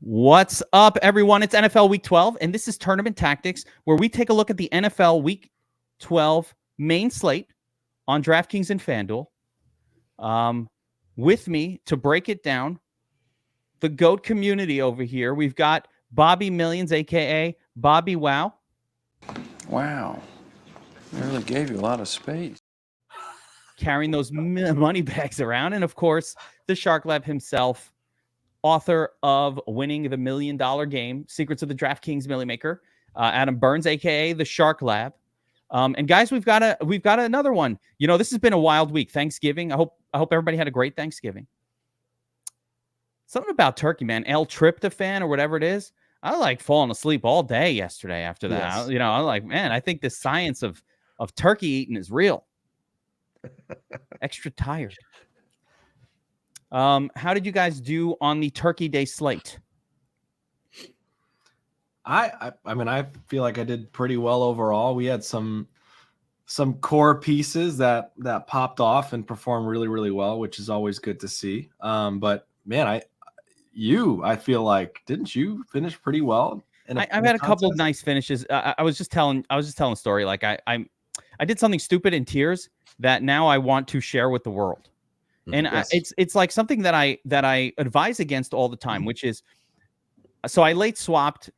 What's up, everyone? It's NFL Week 12, and this is Tournament Tactics, where we take a look at the NFL Week 12 main slate on DraftKings and Fanduel. With me to break it down, the GOAT community over here. We've got Bobby Millions, a.k.a. BobbyWow. Wow. They really gave you a lot of space. Carrying those money bags around. And, of course, the Shark Lab himself, author of Winning the $1 Million Game, Secrets of the DraftKings Millie Maker, Adam Burns, aka the Shark Lab. And guys, we've got another one. You know, this has been a wild week. Thanksgiving. I hope everybody had a great Thanksgiving. Something about turkey, man. L-tryptophan or whatever it is. I like falling asleep all day yesterday after that. Yes. I'm like, man, I think the science of turkey eating is real. Extra tired. How did you guys do on the Turkey Day slate? I mean, I feel like I did pretty well overall. We had some core pieces that popped off and performed really, really well, which is always good to see. But man, I feel like, didn't you finish pretty well? I've had a couple of nice finishes. I was just telling a story. Like I did something stupid in tiers that now I want to share with the world. And yes. It's like something that I advise against all the time, which is, so I late swapped.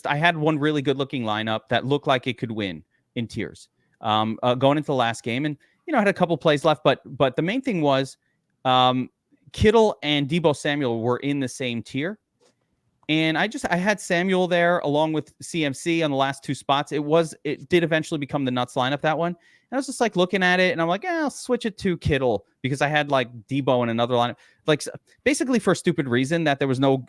I had one really good looking lineup that looked like it could win in tiers going into the last game, and I had a couple plays left, but the main thing was Kittle and Deebo Samuel were in the same tier, and I had Samuel there along with CMC on the last two spots. It did eventually become the nuts lineup, that one. And I was just like looking at it, and I'm like, I'll switch it to Kittle because I had like Deebo in another lineup, like basically for a stupid reason that there was no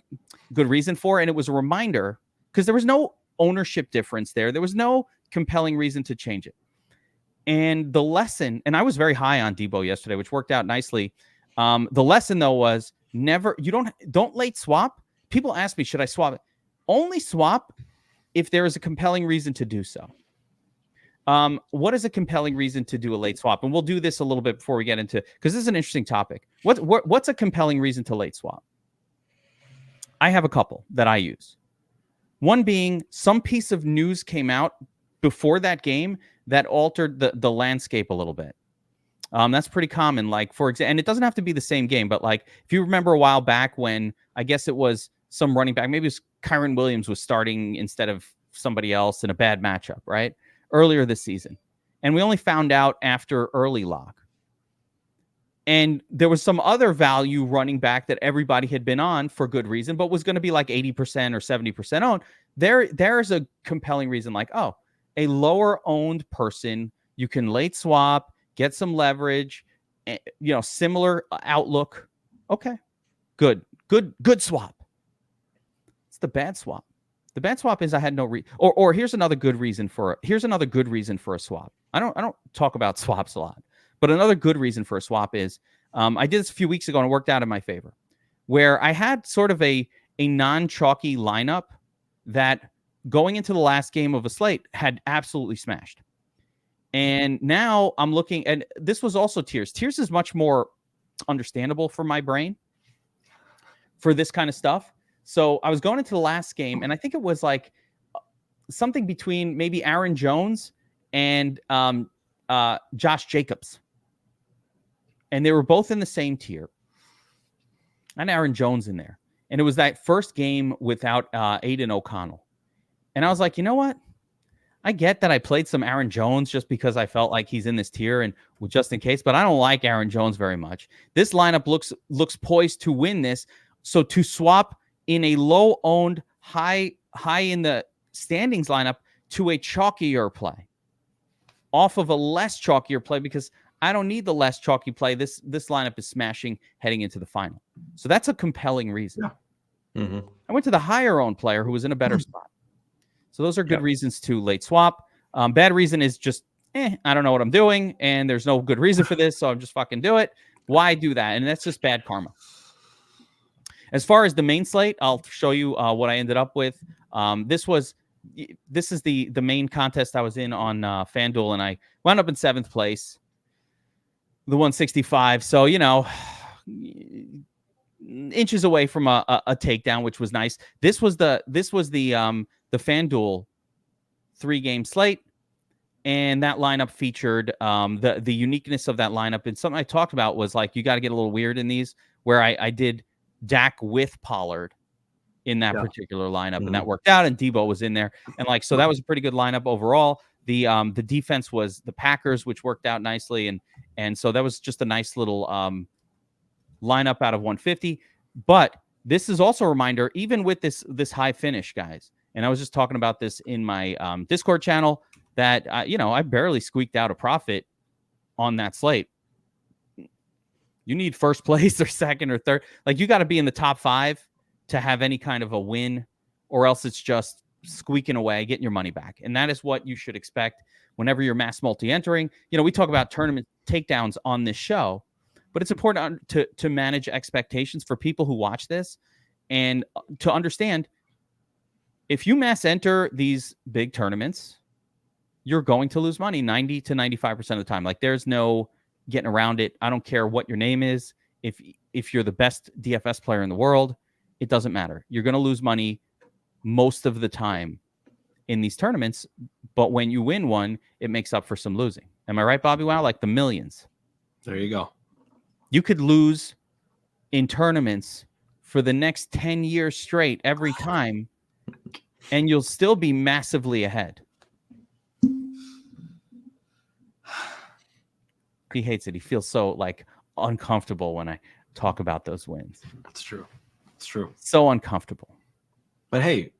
good reason for, and it was a reminder because there was no ownership difference there. There was no compelling reason to change it. And the lesson, and I was very high on Deebo yesterday, which worked out nicely. The lesson though was don't late swap. People ask me, should I swap it? Only swap if there is a compelling reason to do so. What is a compelling reason to do a late swap? And we'll do this a little bit before we get into, because this is an interesting topic. What's a compelling reason to late swap? I have a couple that I use. One being some piece of news came out before that game that altered the landscape a little bit. That's pretty common. Like, for example, and it doesn't have to be the same game, but like if you remember a while back when I guess it was some running back, maybe it was Kyron Williams was starting instead of somebody else in a bad matchup, right? Earlier this season. And we only found out after early lock. And there was some other value running back that everybody had been on for good reason, but was going to be like 80% or 70% owned. There's a compelling reason, like, oh, a lower owned person, you can late swap, get some leverage, similar outlook. Okay, good swap. It's the bad swap. The bad swap is I had no or here's another good reason for a swap. I don't talk about swaps a lot, but another good reason for a swap is I did this a few weeks ago and it worked out in my favor, where I had sort of a non-chalky lineup that going into the last game of a slate had absolutely smashed. And now I'm looking, and this was also tiers. Tiers is much more understandable for my brain for this kind of stuff. So I was going into the last game, and I think it was like something between maybe Aaron Jones and Josh Jacobs. And they were both in the same tier. And Aaron Jones in there. And it was that first game without Aiden O'Connell. And I was like, you know what? I get that I played some Aaron Jones just because I felt like he's in this tier and just in case, but I don't like Aaron Jones very much. This lineup looks poised to win this. So to swap in a low-owned, high in the standings lineup to a chalkier play off of a less chalkier play, because I don't need the less chalky play. This lineup is smashing heading into the final. So that's a compelling reason. Yeah. Mm-hmm. I went to the higher-owned player who was in a better spot. So those are good reasons to late swap. Bad reason is just, I don't know what I'm doing, and there's no good reason for this, so I'm just fucking do it. Why do that? And that's just bad karma. As far as the main slate, I'll show you what I ended up with. This is the main contest I was in on FanDuel, and I wound up in 7th place, the 165. So, inches away from a takedown, which was nice. This was the FanDuel 3-game slate, and that lineup featured the uniqueness of that lineup. And something I talked about was like you got to get a little weird in these, where I did Dak with Pollard in that particular lineup, and that worked out. And Debo was in there, and like so that was a pretty good lineup overall. The defense was the Packers, which worked out nicely, and so that was just a nice little lineup out of 150. But this is also a reminder, even with this high finish, guys. And I was just talking about this in my Discord channel that I barely squeaked out a profit on that slate. You need first place or second or third. Like you got to be in the top 5 to have any kind of a win, or else it's just squeaking away, getting your money back. And that is what you should expect whenever you're mass multi-entering. We talk about tournament takedowns on this show, but it's important to manage expectations for people who watch this and to understand if you mass enter these big tournaments, you're going to lose money 90 to 95% of the time. Like there's no getting around it. I don't care what your name is. If you're the best DFS player in the world, it doesn't matter. You're going to lose money most of the time in these tournaments, but when you win one, it makes up for some losing. Am I right, BobbyWow? Like the millions. There you go. You could lose in tournaments for the next 10 years straight every time, and you'll still be massively ahead. He hates it. He feels so like uncomfortable when I talk about those wins. It's true. It's true. So uncomfortable. But hey,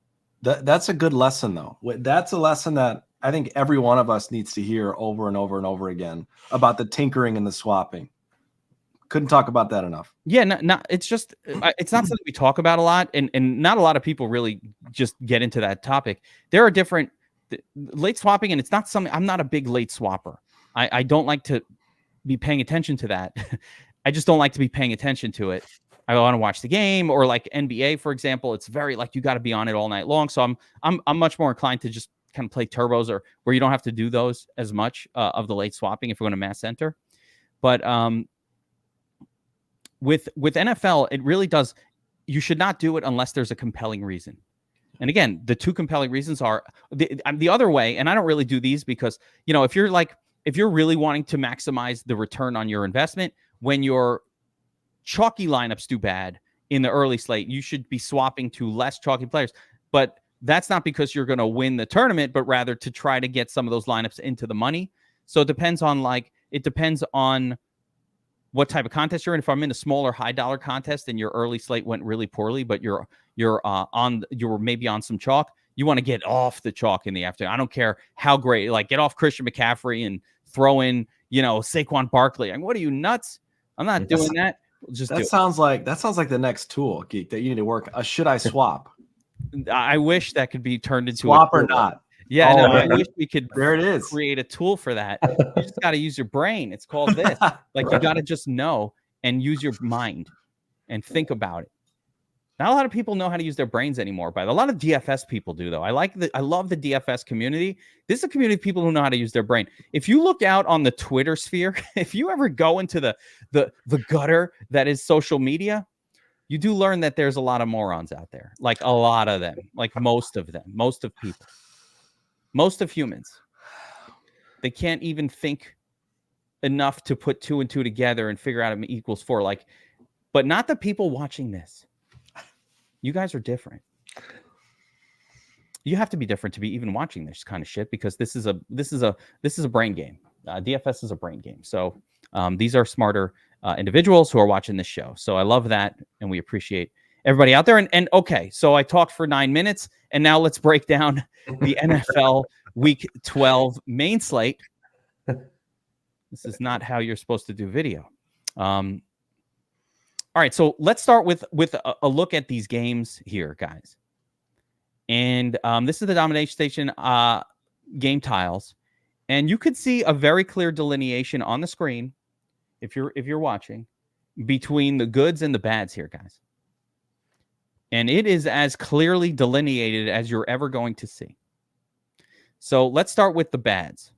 that's a good lesson, though. That's a lesson that I think every one of us needs to hear over and over and over again about the tinkering and the swapping. Couldn't talk about that enough. Yeah, it's just it's not something we talk about a lot, and not a lot of people really just get into that topic. There are different late swapping, and it's not something. I'm not a big late swapper. I don't like to be paying attention to that. I just don't like to be paying attention to it. I want to watch the game, or like NBA, for example. It's very like you got to be on it all night long. So I'm much more inclined to just kind of play turbos, or where you don't have to do those as much of the late swapping if you're going to mass enter. But with NFL, it really does. You should not do it unless there's a compelling reason. And again, the two compelling reasons are the other way. And I don't really do these because, if you're really wanting to maximize the return on your investment, when your chalky lineups do bad in the early slate, you should be swapping to less chalky players. But that's not because you're going to win the tournament, but rather to try to get some of those lineups into the money. So it depends on what type of contest you're in. If I'm in a smaller high dollar contest and your early slate went really poorly, but you're maybe on some chalk, you want to get off the chalk in the afternoon. I don't care how great, like get off Christian McCaffrey and throw in, Saquon Barkley. I mean, what are you, nuts? I'm not doing that. That sounds like the next tool, Geek, that you need to work. Should I swap? I wish that could be turned into swap or not. Yeah, I wish we could there it is. Create a tool for that. You just got to use your brain. It's called this. Like you got to just know and use your mind and think about it. Not a lot of people know how to use their brains anymore, but a lot of DFS people do, though. I love the DFS community. This is a community of people who know how to use their brain. If you look out on the Twitter sphere, if you ever go into the gutter that is social media, you do learn that there's a lot of morons out there. Like a lot of them, like most of them, most of people, most of humans. They can't even think enough to put 2 and 2 together and figure out it equals 4. But not the people watching this. You guys are different. You have to be different to be even watching this kind of shit, because this is a brain game. DFS is a brain game. So these are smarter individuals who are watching this show. So I love that, and we appreciate everybody out there. And okay, so I talked for 9 minutes, and now let's break down the NFL Week 12 main slate. This is not how you're supposed to do video. All right, so let's start with a look at these games here, guys. And this is the Domination Station game tiles, and you could see a very clear delineation on the screen, if you're watching, between the goods and the bads here, guys. And it is as clearly delineated as you're ever going to see. So let's start with the bads.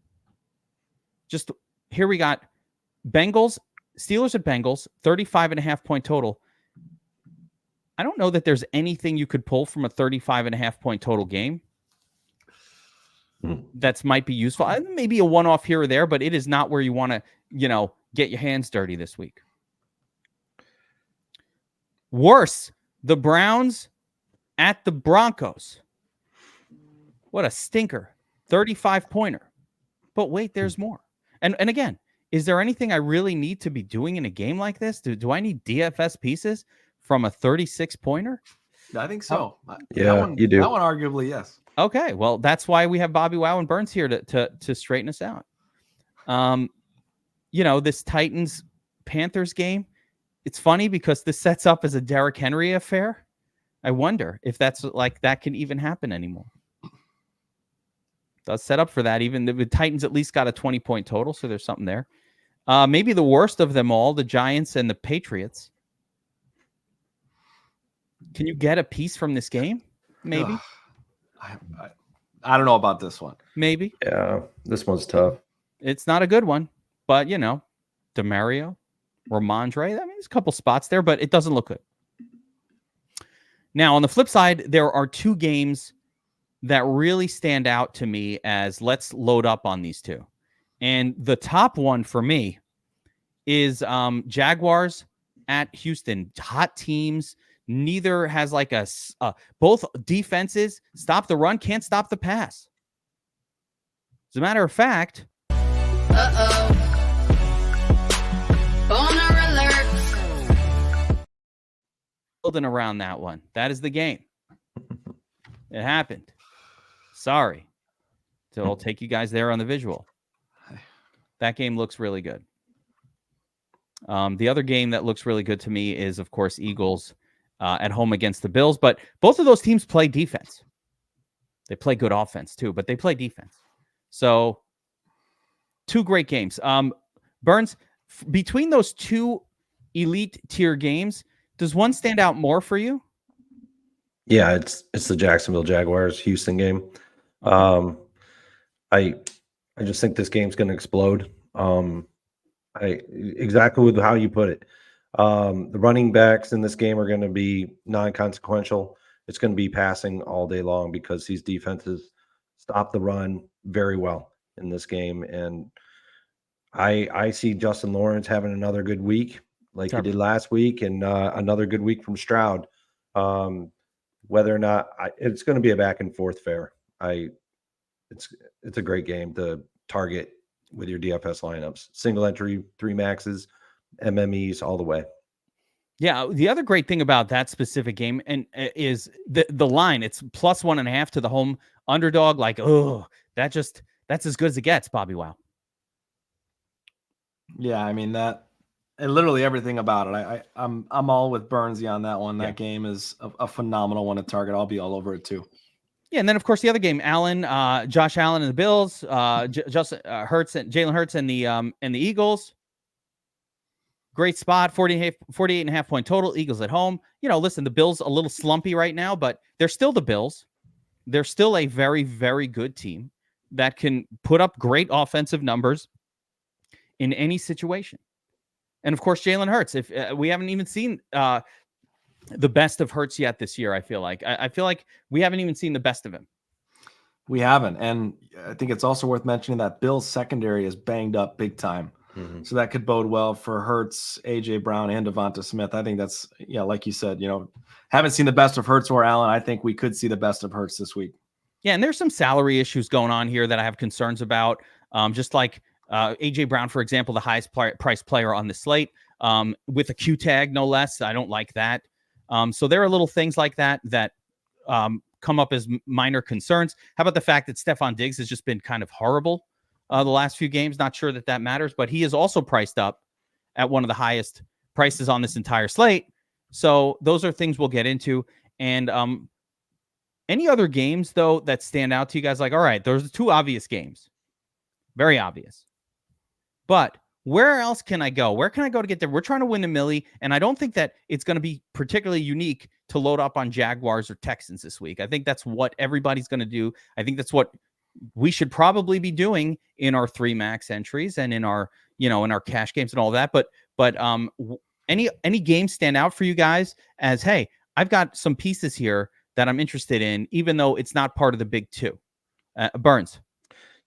Just here we got Steelers at Bengals, 35.5 point total. I don't know that there's anything you could pull from a 35.5 point total game that's might be useful. Maybe a one-off here or there, but it is not where you want to, get your hands dirty this week. Worse, the Browns at the Broncos. What a stinker. 35-pointer. But wait, there's more. And again, is there anything I really need to be doing in a game like this? Do I need DFS pieces from a 36-pointer? I think so. Yeah, you do. That one, arguably, yes. Okay, well, that's why we have BobbyWow and Burns here to straighten us out. This Titans-Panthers game, it's funny because this sets up as a Derrick Henry affair. I wonder if that's that can even happen anymore. Does set up for that. Even the Titans at least got a 20-point total, so there's something there. Maybe the worst of them all, the Giants and the Patriots. Can you get a piece from this game? Maybe. I don't know about this one. Maybe. Yeah, this one's tough. It's not a good one, but DeMario, Ramondre. I mean, there's a couple spots there, but it doesn't look good. Now, on the flip side, there are two games that really stand out to me as let's load up on these two. And the top one for me is Jaguars at Houston. Hot teams. Neither has both defenses stop the run, can't stop the pass. As a matter of fact. Boner alert. Building around that one. That is the game. It happened. Sorry. So I'll take you guys there on the visual. That game looks really good. The other game that looks really good to me is, of course, Eagles at home against the Bills. But both of those teams play defense. They play good offense, too, but they play defense. So, two great games. Burns, between those two elite tier games, does one stand out more for you? Yeah, it's the Jacksonville Jaguars Houston game. I just think this game's going to explode. Exactly with how you put it. The running backs in this game are going to be non-consequential. It's going to be passing all day long because these defenses stop the run very well in this game. And I see Justin Lawrence having another good week like he did last week, and another good week from Stroud. Whether or not it's going to be a back and forth fair. It's a great game to target with your DFS lineups. Single entry, 3 maxes, MMEs all the way. Yeah, the other great thing about that specific game is the line. It's +1.5 to the home underdog. That's as good as it gets, BobbyWow. Yeah, I mean and literally everything about it. I'm all with Burnsy on that one. That game is a phenomenal one to target. I'll be all over it too. Yeah, and then of course the other game, Josh Allen and the Bills, Justin Hurts and Jalen Hurts and the Eagles. Great spot, 48.5 point total. Eagles at home. Listen, the Bills a little slumpy right now, but they're still the Bills. They're still a very, very good team that can put up great offensive numbers in any situation. And of course, Jalen Hurts. If we haven't even seen the best of Hurts yet this year, I feel like we haven't even seen the best of him. We haven't, and I think it's also worth mentioning that Bill's secondary is banged up big time. Mm-hmm. So that could bode well for Hurts, AJ Brown, and Devonta Smith. I think that's, like you said, haven't seen the best of Hurts or Allen. I think we could see the best of Hurts this week. Yeah, and there's some salary issues going on here that I have concerns about. Just like AJ Brown, for example, the highest price player on the slate, with a Q tag, no less. I don't like that. So there are little things like that come up as minor concerns. How about the fact that Stephon Diggs has just been kind of horrible the last few games? Not sure that matters, but he is also priced up at one of the highest prices on this entire slate. So those are things we'll get into. And any other games, though, that stand out to you guys? All right, those are 2 obvious games. Very obvious. But where else can I go? Where can I go to get there? We're trying to win a milli, and I don't think that it's going to be particularly unique to load up on Jaguars or Texans this week. I think that's what everybody's going to do. I think that's what we should probably be doing in our 3 max entries and in our, in our cash games and all that. But any games stand out for you guys as, hey, I've got some pieces here that I'm interested in, even though it's not part of the big two. Burns.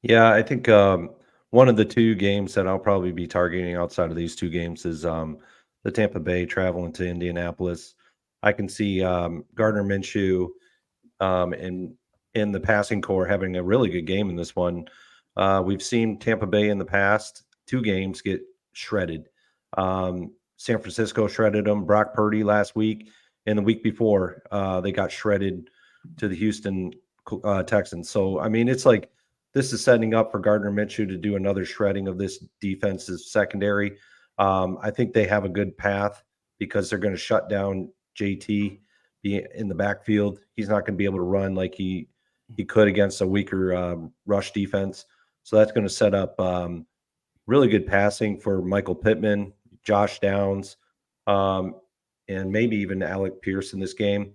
Yeah, I think one of the two games that I'll probably be targeting outside of these two games is the Tampa Bay traveling to Indianapolis. I can see Gardner Minshew in the passing core having a really good game in this one. We've seen Tampa Bay in the past two games get shredded. San Francisco shredded them. Brock Purdy last week, and the week before they got shredded to the Houston Texans. So, I mean, it's like this is setting up for Gardner Minshew to do another shredding of this defense's secondary. I think they have a good path because they're going to shut down JT in the backfield. He's not going to be able to run like he could against a weaker rush defense. So that's going to set up really good passing for Michael Pittman, Josh Downs, and maybe even Alec Pierce in this game.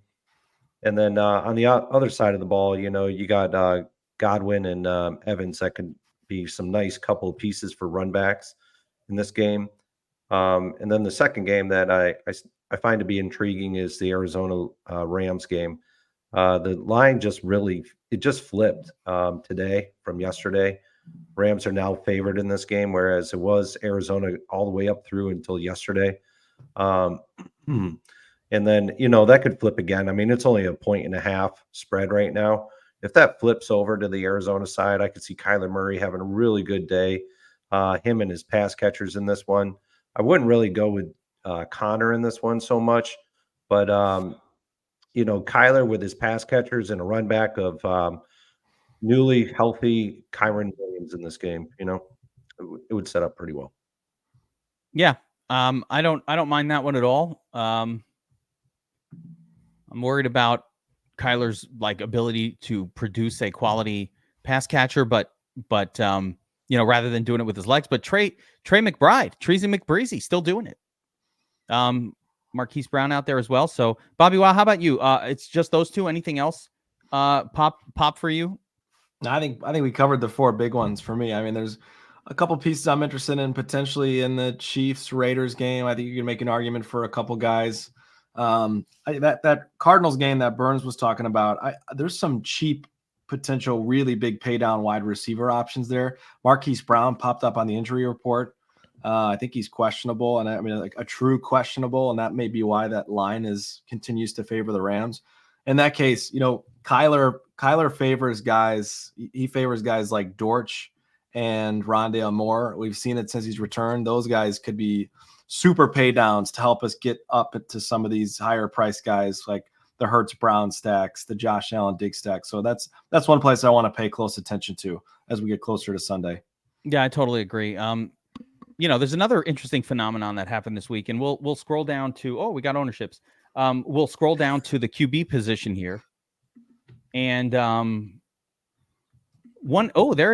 And then on the other side of the ball, you got Godwin and Evans that could be some nice couple of pieces for run backs in this game. And then the second game that I find to be intriguing is the Arizona Rams game. The line just flipped today from yesterday. Rams are now favored in this game, whereas it was Arizona all the way up through until yesterday. And then, that could flip again. I mean, it's only 1.5 spread right now. If that flips over to the Arizona side, I could see Kyler Murray having a really good day. Him and his pass catchers in this one. I wouldn't really go with Connor in this one so much, but Kyler with his pass catchers and a run back of newly healthy Kyron Williams in this game, it would set up pretty well. Yeah. I don't mind that one at all. I'm worried about Kyler's ability to produce a quality pass catcher, but rather than doing it with his legs. But Trey McBride, Treasy McBreezy, still doing it. Marquise Brown out there as well. So BobbyWow, how about you? It's just those two. Anything else pop for you? No, I think we covered the four big ones for me. I mean, there's a couple pieces I'm interested in potentially in the Chiefs Raiders game. I think you can make an argument for a couple guys. That Cardinals game that Burns was talking about, there's some cheap potential really big pay down wide receiver options there. Marquise Brown popped up on the injury report. I think he's questionable, and I mean like a true questionable, and that may be why that line continues to favor the Rams. In that case, Kyler favors guys. He favors guys like Dortch and Rondale Moore. We've seen it since he's returned. Those guys could be super pay downs to help us get up to some of these higher price guys like the Hurts Brown stacks, the Josh Allen Diggs stacks. So that's one place I want to pay close attention to as we get closer to Sunday. Yeah, I totally agree. There's another interesting phenomenon that happened this week, and we'll scroll down to we got ownerships. We'll scroll down to the QB position here, and there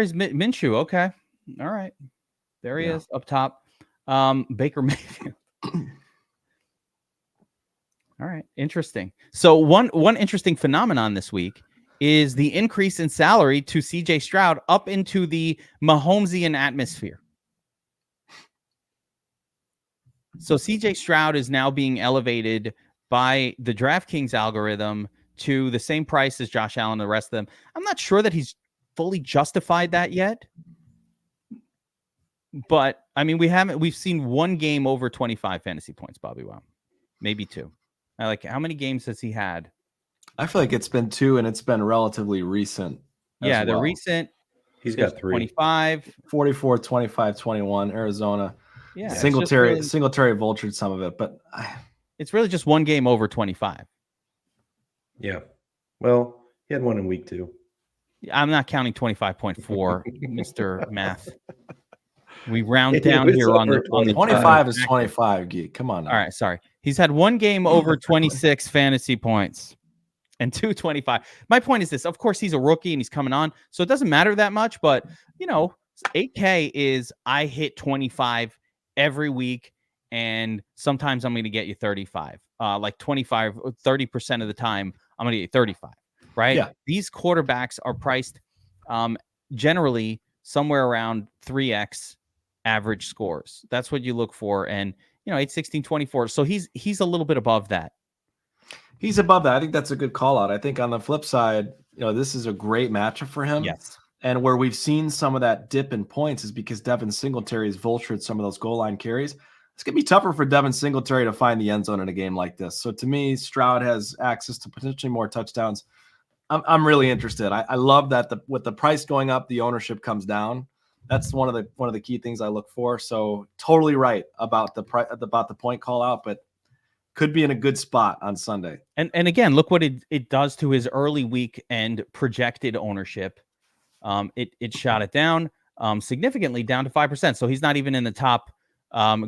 is Minshew. Okay, all right, there he is up top. Baker Mayfield. All right, interesting. So one interesting phenomenon this week is the increase in salary to CJ Stroud up into the Mahomesian atmosphere. So CJ Stroud is now being elevated by the DraftKings algorithm to the same price as Josh Allen and the rest of them. I'm not sure that he's fully justified that yet. But I mean, we've seen one game over 25 fantasy points, BobbyWow. Maybe two. How many games has he had? I feel like it's been two, and it's been relatively recent. Yeah, the recent. He's got 3. 25, 44, 25, 21, Arizona. Yeah, Singletary vultured some of it, but it's really just one game over 25. Yeah. Well, he had one in week 2. I'm not counting 25.4, Mr. Math. We round down here on the 25 is 25, Geek. Come on now. All right, sorry. He's had one game over 26 fantasy points and 225. My point is this. Of course, he's a rookie and he's coming on, so it doesn't matter that much. But, 8K is I hit 25 every week, and sometimes I'm going to get you 35. Like 25, 30% of the time, I'm going to get you 35, right? Yeah. These quarterbacks are priced generally somewhere around 3x average scores. That's what you look for. And 8, 16, 24. So he's a little bit above that. He's above that. I think that's a good call out. I think on the flip side, this is a great matchup for him. Yes. And where we've seen some of that dip in points is because Devin Singletary has vultured some of those goal line carries. It's going to be tougher for Devin Singletary to find the end zone in a game like this. So to me, Stroud has access to potentially more touchdowns. I'm really interested. I love that with the price going up, the ownership comes down. That's one of the key things I look for. So totally right about the point call out, but could be in a good spot on Sunday. And again, look what it does to his early week and projected ownership. It shot it down significantly, down to 5%. So he's not even in the top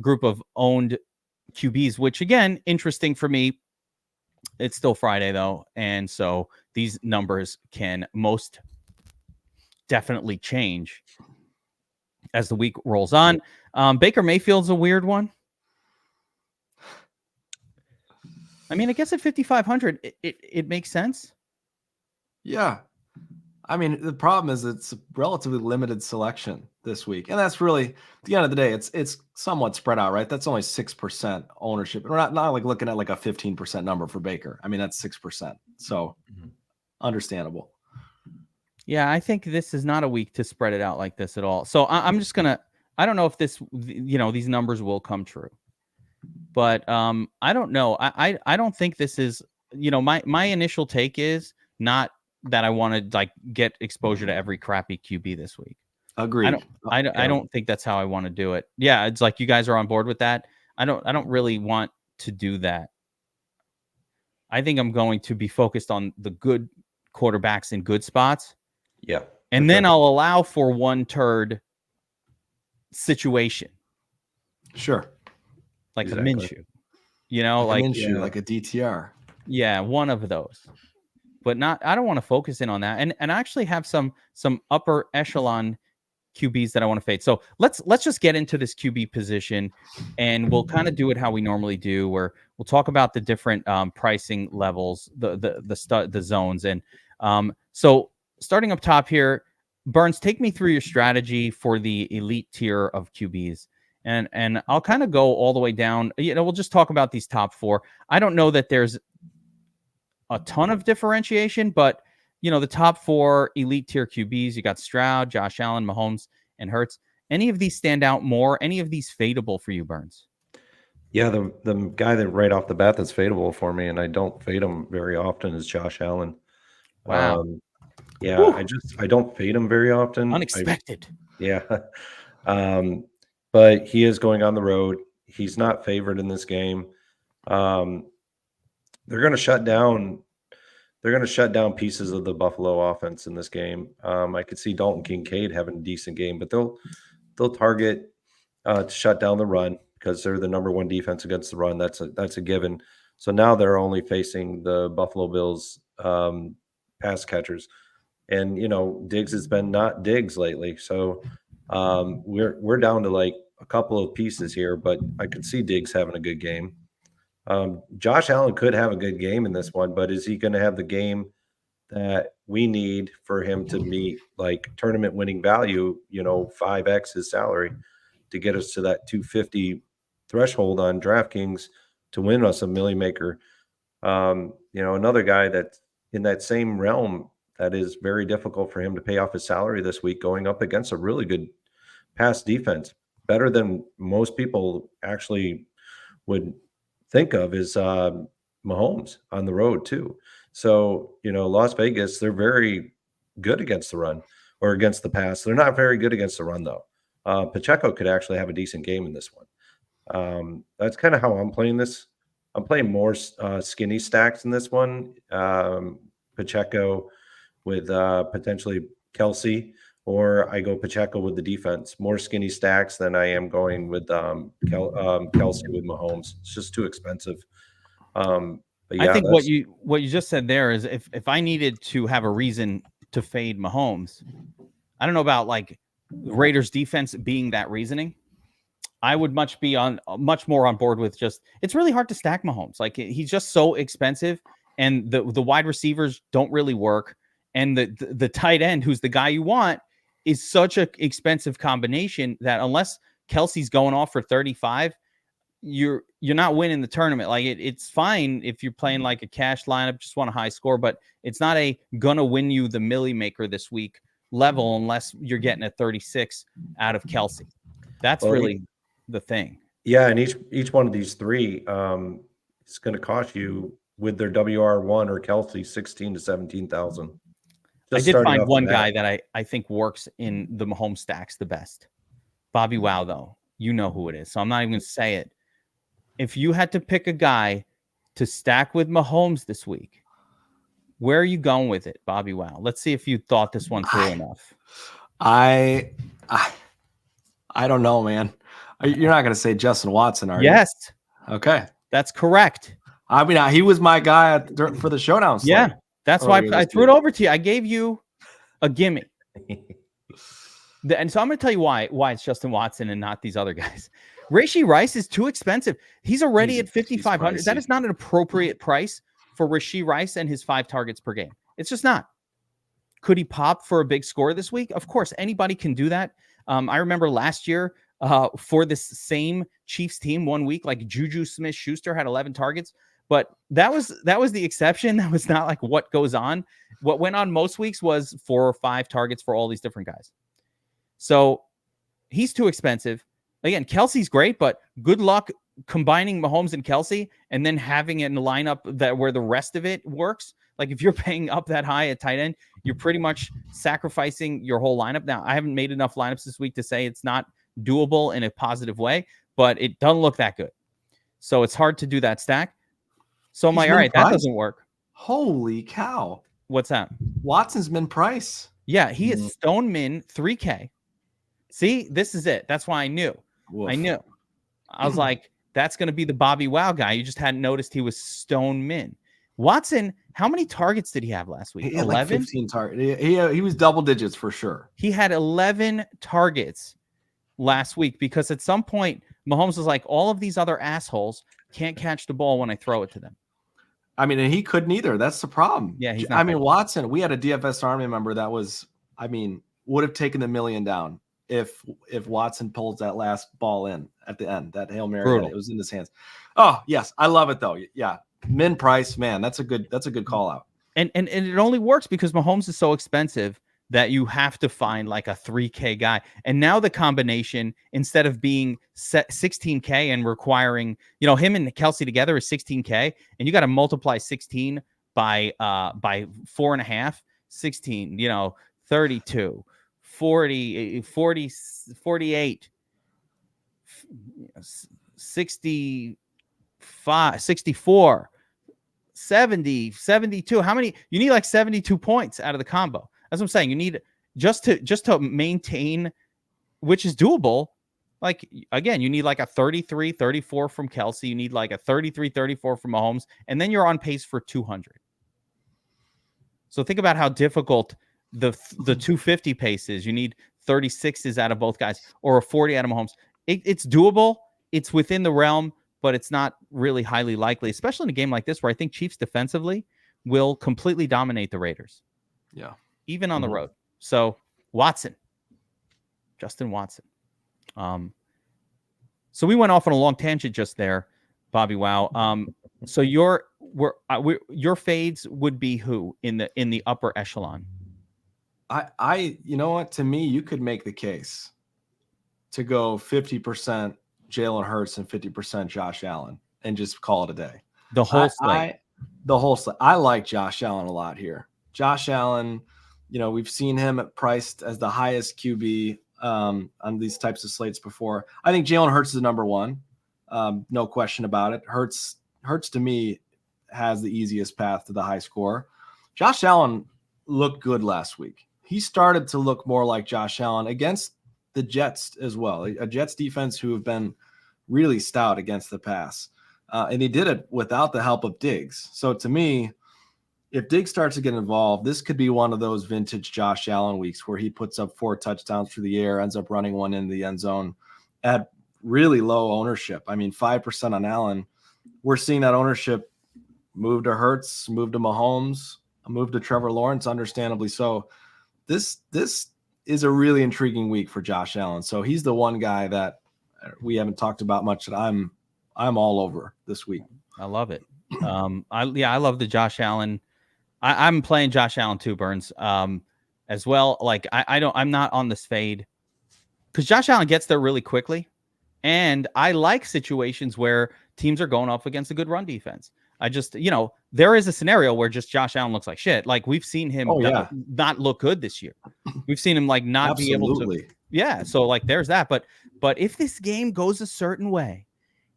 group of owned QBs, which again, interesting for me. It's still Friday though, and so these numbers can most definitely change as the week rolls on. Baker Mayfield's a weird one. I mean, I guess at 5,500, it makes sense. Yeah. I mean, the problem is it's a relatively limited selection this week. And that's really, at the end of the day, it's somewhat spread out, right? That's only 6% ownership. We're not like looking at like a 15% number for Baker. I mean, that's 6%. So understandable. Yeah, I think this is not a week to spread it out like this at all. So I'm just going to, I don't know if this, these numbers will come true. But I don't know. I don't think this is, my initial take is not that I want to like get exposure to every crappy QB this week. Agreed. I don't think that's how I want to do it. Yeah, it's like you guys are on board with that. I don't really want to do that. I think I'm going to be focused on the good quarterbacks in good spots. Yeah. And then I'll allow for one turd situation. Sure. Like Exactly. a Minshew. Like Minshew, like a DTR. Yeah, one of those. But I don't want to focus in on that. And I actually have some upper echelon QBs that I want to fade. So let's just get into this QB position, and we'll kind of do it how we normally do, where we'll talk about the different pricing levels, the zones. And so starting up top here, Burns, take me through your strategy for the elite tier of QBs. And I'll kind of go all the way down. We'll just talk about these top four. I don't know that there's a ton of differentiation, but the top four elite tier QBs, you got Stroud, Josh Allen, Mahomes, and Hurts. Any of these stand out more? Any of these fadeable for you, Burns? Yeah, the guy that right off the bat that's fadeable for me, and I don't fade him very often, is Josh Allen. Wow. Yeah, Whew. I don't fade him very often. Unexpected. But he is going on the road. He's not favored in this game. They're going to shut down. They're going to shut down pieces of the Buffalo offense in this game. I could see Dalton Kincaid having a decent game, but they'll target to shut down the run because they're the number one defense against the run. That's a given. So now they're only facing the Buffalo Bills pass catchers, and Diggs has been not Diggs lately. So we're down to like a couple of pieces here, but I could see Diggs having a good game. Josh Allen could have a good game in this one, but is he going to have the game that we need for him to meet like tournament winning value, 5x his salary to get us to that 250 threshold on DraftKings to win us a million maker? Another guy that's in that same realm that is very difficult for him to pay off his salary this week, going up against a really good pass defense, better than most people actually would think of, is Mahomes on the road too. So, Las Vegas, they're very good against the run or against the pass. They're not very good against the run though. Pacheco could actually have a decent game in this one. That's kind of how I'm playing this. I'm playing more skinny stacks in this one. Pacheco with potentially Kelsey, or I go Pacheco with the defense. More skinny stacks than I am going with Kelsey with Mahomes. It's just too expensive. But yeah, I think what you just said there is if I needed to have a reason to fade Mahomes, I don't know about like Raiders defense being that reasoning. I would much more on board with just, it's really hard to stack Mahomes. Like he's just so expensive, and the wide receivers don't really work. And the tight end, who's the guy you want, is such an expensive combination that unless Kelsey's going off for 35, you're not winning the tournament. Like it's fine if you're playing like a cash lineup, just want a high score, but it's not a gonna win you the milli maker this week level unless you're getting a 36 out of Kelsey. That's really the thing. Yeah, and each one of these three is going to cost you with their WR1 or Kelsey 16 to 17,000. I did find one guy that I think works in the Mahomes stacks the best. BobbyWow, though. You know who it is, so I'm not even going to say it. If you had to pick a guy to stack with Mahomes this week, where are you going with it, BobbyWow? Let's see if you thought this one through enough. I don't know, man. You're not going to say Justin Watson, are you? Yes. Okay. That's correct. I mean, he was my guy for the showdown slate. Yeah. That's why I threw it over to you. I gave you a gimme. And so I'm going to tell you why it's Justin Watson and not these other guys. Rashee Rice is too expensive. He's already at 5,500. That is not an appropriate price for Rashee Rice and his 5 targets per game. It's just not. Could he pop for a big score this week? Of course, anybody can do that. I remember last year for this same Chiefs team 1 week, like Juju Smith-Schuster had 11 targets, but that was the exception. That was not like what goes on. What went on most weeks was 4 or 5 targets for all these different guys. So he's too expensive. Again, Kelsey's great, but good luck combining Mahomes and Kelsey and then having it in the lineup that where the rest of it works. Like if you're paying up that high at tight end, you're pretty much sacrificing your whole lineup. Now, I haven't made enough lineups this week to say it's not doable in a positive way, but it doesn't look that good. So it's hard to do that stack. So I'm like, all right, that doesn't work. Holy cow. What's that? Watson's min price. Yeah, he is stone min 3K. See, this is it. That's why I knew. Woof. I knew. I was like, that's going to be the BobbyWow guy. You just hadn't noticed he was stone min. Watson, how many targets did he have last week? He had 11? Like 15 targets. He was double digits for sure. He had 11 targets last week because at some point, Mahomes was like, all of these other assholes can't catch the ball when I throw it to them. I mean, and he couldn't either. That's the problem. Yeah, he's not Watson, we had a DFS Army member that was, would have taken the million down if Watson pulls that last ball in at the end, that Hail Mary, that it was in his hands. Oh, yes. I love it though. Yeah. Min price, man, that's a good call out. And it only works because Mahomes is so expensive that you have to find like a 3K guy. And now the combination, instead of being 16K and requiring, him and Kelsey together is 16K, and you got to multiply 16 by 4.5, 16, 32, 40, 48, 65, 64, 70, 72. How many? You need like 72 points out of the combo. That's what I'm saying. You need just to maintain, which is doable. Like, again, you need like a 33, 34 from Kelsey. You need like a 33, 34 from Mahomes. And then you're on pace for 200. So think about how difficult the 250 pace is. You need 36s out of both guys or a 40 out of Mahomes. It's doable. It's within the realm, but it's not really highly likely, especially in a game like this where I think Chiefs defensively will completely dominate the Raiders. Yeah. Even on the road. So Justin Watson. So we went off on a long tangent just there, BobbyWow. So your fades would be who in the upper echelon? You know what? To me, you could make the case to go 50% Jalen Hurts and 50% Josh Allen and just call it a day. The whole slate. I like Josh Allen a lot here. Josh Allen, we've seen him priced as the highest QB on these types of slates before. I think Jalen Hurts is number one. No question about it. Hurts to me has the easiest path to the high score. Josh Allen looked good last week. He started to look more like Josh Allen against the Jets as well. A Jets defense who have been really stout against the pass. And he did it without the help of Diggs. So to me, if Diggs starts to get involved, this could be one of those vintage Josh Allen weeks where he puts up 4 touchdowns through the air, ends up running one into the end zone at really low ownership. 5% on Allen. We're seeing that ownership move to Hurts, move to Mahomes, move to Trevor Lawrence, understandably so. This is a really intriguing week for Josh Allen. So he's the one guy that we haven't talked about much that I'm I'm all over this week. I love it. I love the Josh Allen. I'm playing Josh Allen too, Burns. As well. Like I'm not on this fade because Josh Allen gets there really quickly, and I like situations where teams are going up against a good run defense. I just, there is a scenario where just Josh Allen looks like shit. Like we've seen him not look good this year. We've seen him like not be able to. Yeah. So like there's that. But if this game goes a certain way,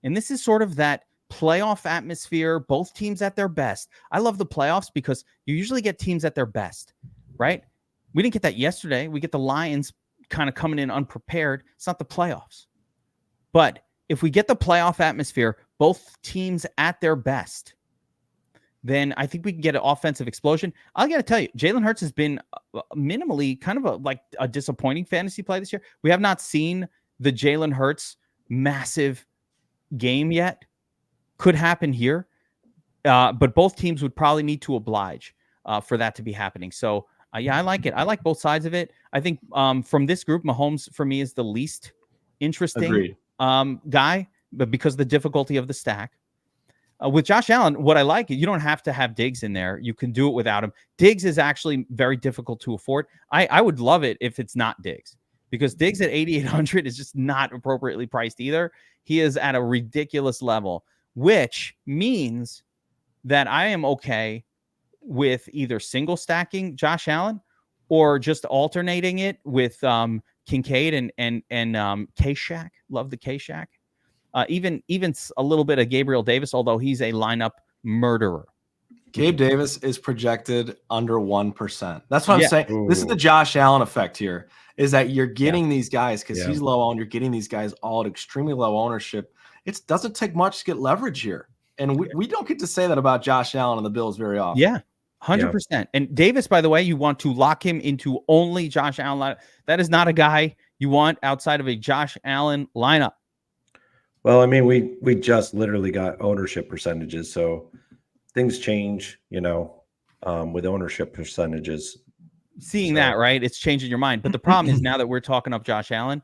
and this is sort of that playoff atmosphere, both teams at their best. I love the playoffs because you usually get teams at their best, right? We didn't get that yesterday. We get the Lions kind of coming in unprepared. It's not the playoffs. But if we get the playoff atmosphere, both teams at their best, then I think we can get an offensive explosion. I got to tell you, Jalen Hurts has been minimally kind of a disappointing fantasy play this year. We have not seen the Jalen Hurts massive game yet. Could happen here, but both teams would probably need to oblige for that to be happening. So, I like it. I like both sides of it. I think from this group, Mahomes for me is the least interesting guy, but because of the difficulty of the stack. With Josh Allen, what I like, you don't have to have Diggs in there. You can do it without him. Diggs is actually very difficult to afford. I would love it if it's not Diggs, because Diggs at 8,800 is just not appropriately priced either. He is at a ridiculous level, which means that I am okay with either single stacking Josh Allen or just alternating it with Kincaid and K-Shack. Love the K-Shack. Even a little bit of Gabriel Davis, although he's a lineup murderer. Gabe Davis is projected under 1%. That's what I'm saying. Ooh. This is the Josh Allen effect here, is that you're getting these guys because he's low owned. You're getting these guys all at extremely low ownership. It doesn't take much to get leverage here. And we don't get to say that about Josh Allen and the Bills very often. Yeah, 100%. And Davis, by the way, you want to lock him into only Josh Allen. That is not a guy you want outside of a Josh Allen lineup. Well, I mean, we just literally got ownership percentages, so things change, with ownership percentages. Seeing that, right? It's changing your mind. But the problem is now that we're talking up Josh Allen,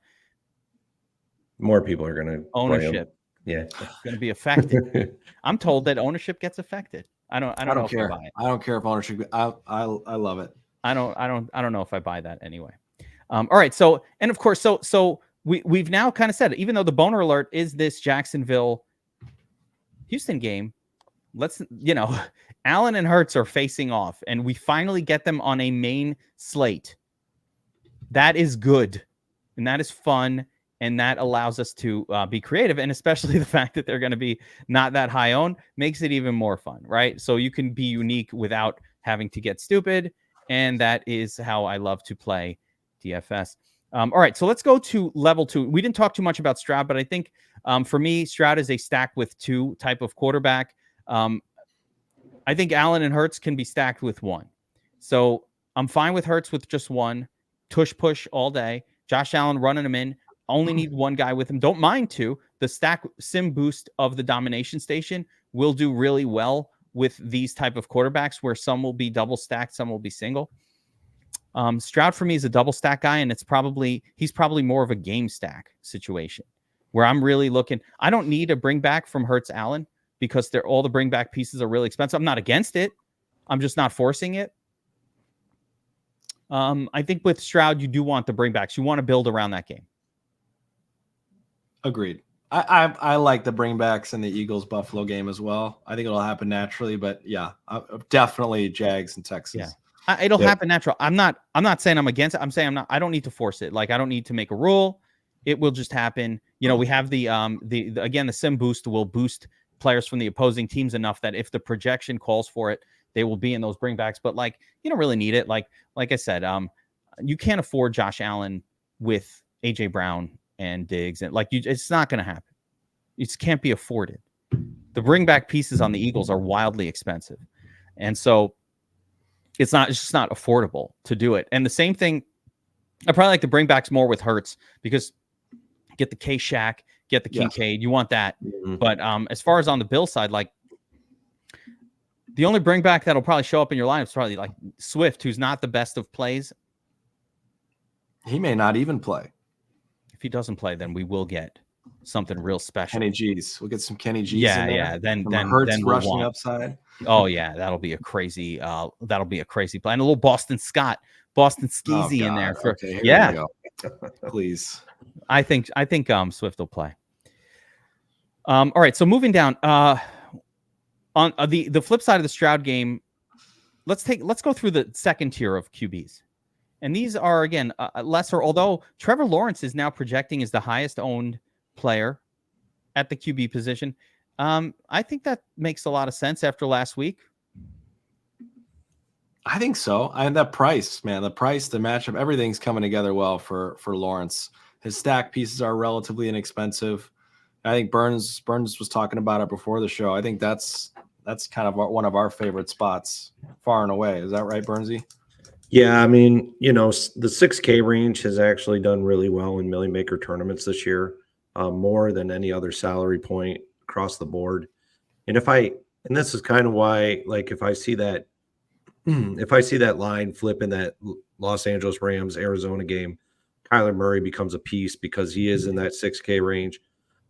more people are going to ownership. Yeah, it's going to be affected. I'm told that ownership gets affected. I don't care. I don't care if ownership. I love it. I don't know if I buy that anyway. All right. So, and of course, so we've now kind of said it, even though the boner alert is this Jacksonville Houston game. Let's, Allen and Hurts are facing off, and we finally get them on a main slate. That is good, and that is fun, and that allows us to be creative, and especially the fact that they're going to be not that high owned makes it even more fun, right? So you can be unique without having to get stupid, and that is how I love to play DFS. All right, so let's go to level 2. We didn't talk too much about Stroud, but I think for me, Stroud is a stack with 2 type of quarterback. I think Allen and Hurts can be stacked with 1. So I'm fine with Hurts with just 1. Tush push all day. Josh Allen running him in. Only need 1 guy with him. Don't mind 2. The stack sim boost of the domination station will do really well with these type of quarterbacks where some will be double stacked, some will be single. Stroud for me is a double stack guy, and he's probably more of a game stack situation where I'm really looking. I don't need a bring back from Hurts Allen because all the bring back pieces are really expensive. I'm not against it. I'm just not forcing it. I think with Stroud, you do want the bring backs. You want to build around that game. Agreed. I like the bring backs in the Eagles Buffalo game as well. I think it'll happen naturally, but yeah, definitely Jags and Texans. Yeah. It'll happen natural. I'm not saying I'm against it. I'm saying I don't need to force it. Like I don't need to make a rule. It will just happen. We have the sim boost will boost players from the opposing teams enough that if the projection calls for it, they will be in those bringbacks. But like you don't really need it. Like I said, you can't afford Josh Allen with AJ Brown and Diggs, and it's not going to happen. It just can't be afforded. The bringback pieces on the Eagles are wildly expensive, and so. It's just not affordable to do it. And the same thing, I probably like the bringbacks more with Hurts because get the K-Shack, get the Kincaid. You want that. Mm-hmm. But as far as on the Bill side, like the only bringback that'll probably show up in your lineup is probably like Swift, who's not the best of plays. He may not even play. If he doesn't play, then we will get something real special. Kenny G's. We'll get some Kenny G's Yeah, in there. yeah. Then Hurts we'll rushing want, upside. Oh yeah, that'll be a crazy play. And a little Boston Skeezy in there for okay, here yeah. we go. Please. I think Swift will play. All right, so moving down on the flip side of the Stroud game, let's go through the second tier of QBs. And these are again lesser, although Trevor Lawrence is now projecting as the highest owned player at the QB position. I think that makes a lot of sense after last week. I think so. And that price, man, the matchup, everything's coming together well for Lawrence. His stack pieces are relatively inexpensive. I think Burns was talking about it before the show. I think that's kind of one of our favorite spots, far and away. Is that right, Burnsy? Yeah, I mean, the 6K range has actually done really well in Millie Maker tournaments this year, more than any other salary point across the board. And this is kind of why, like, if I see that line flip in that Los Angeles Rams Arizona game, Kyler Murray becomes a piece because he is in that 6K range.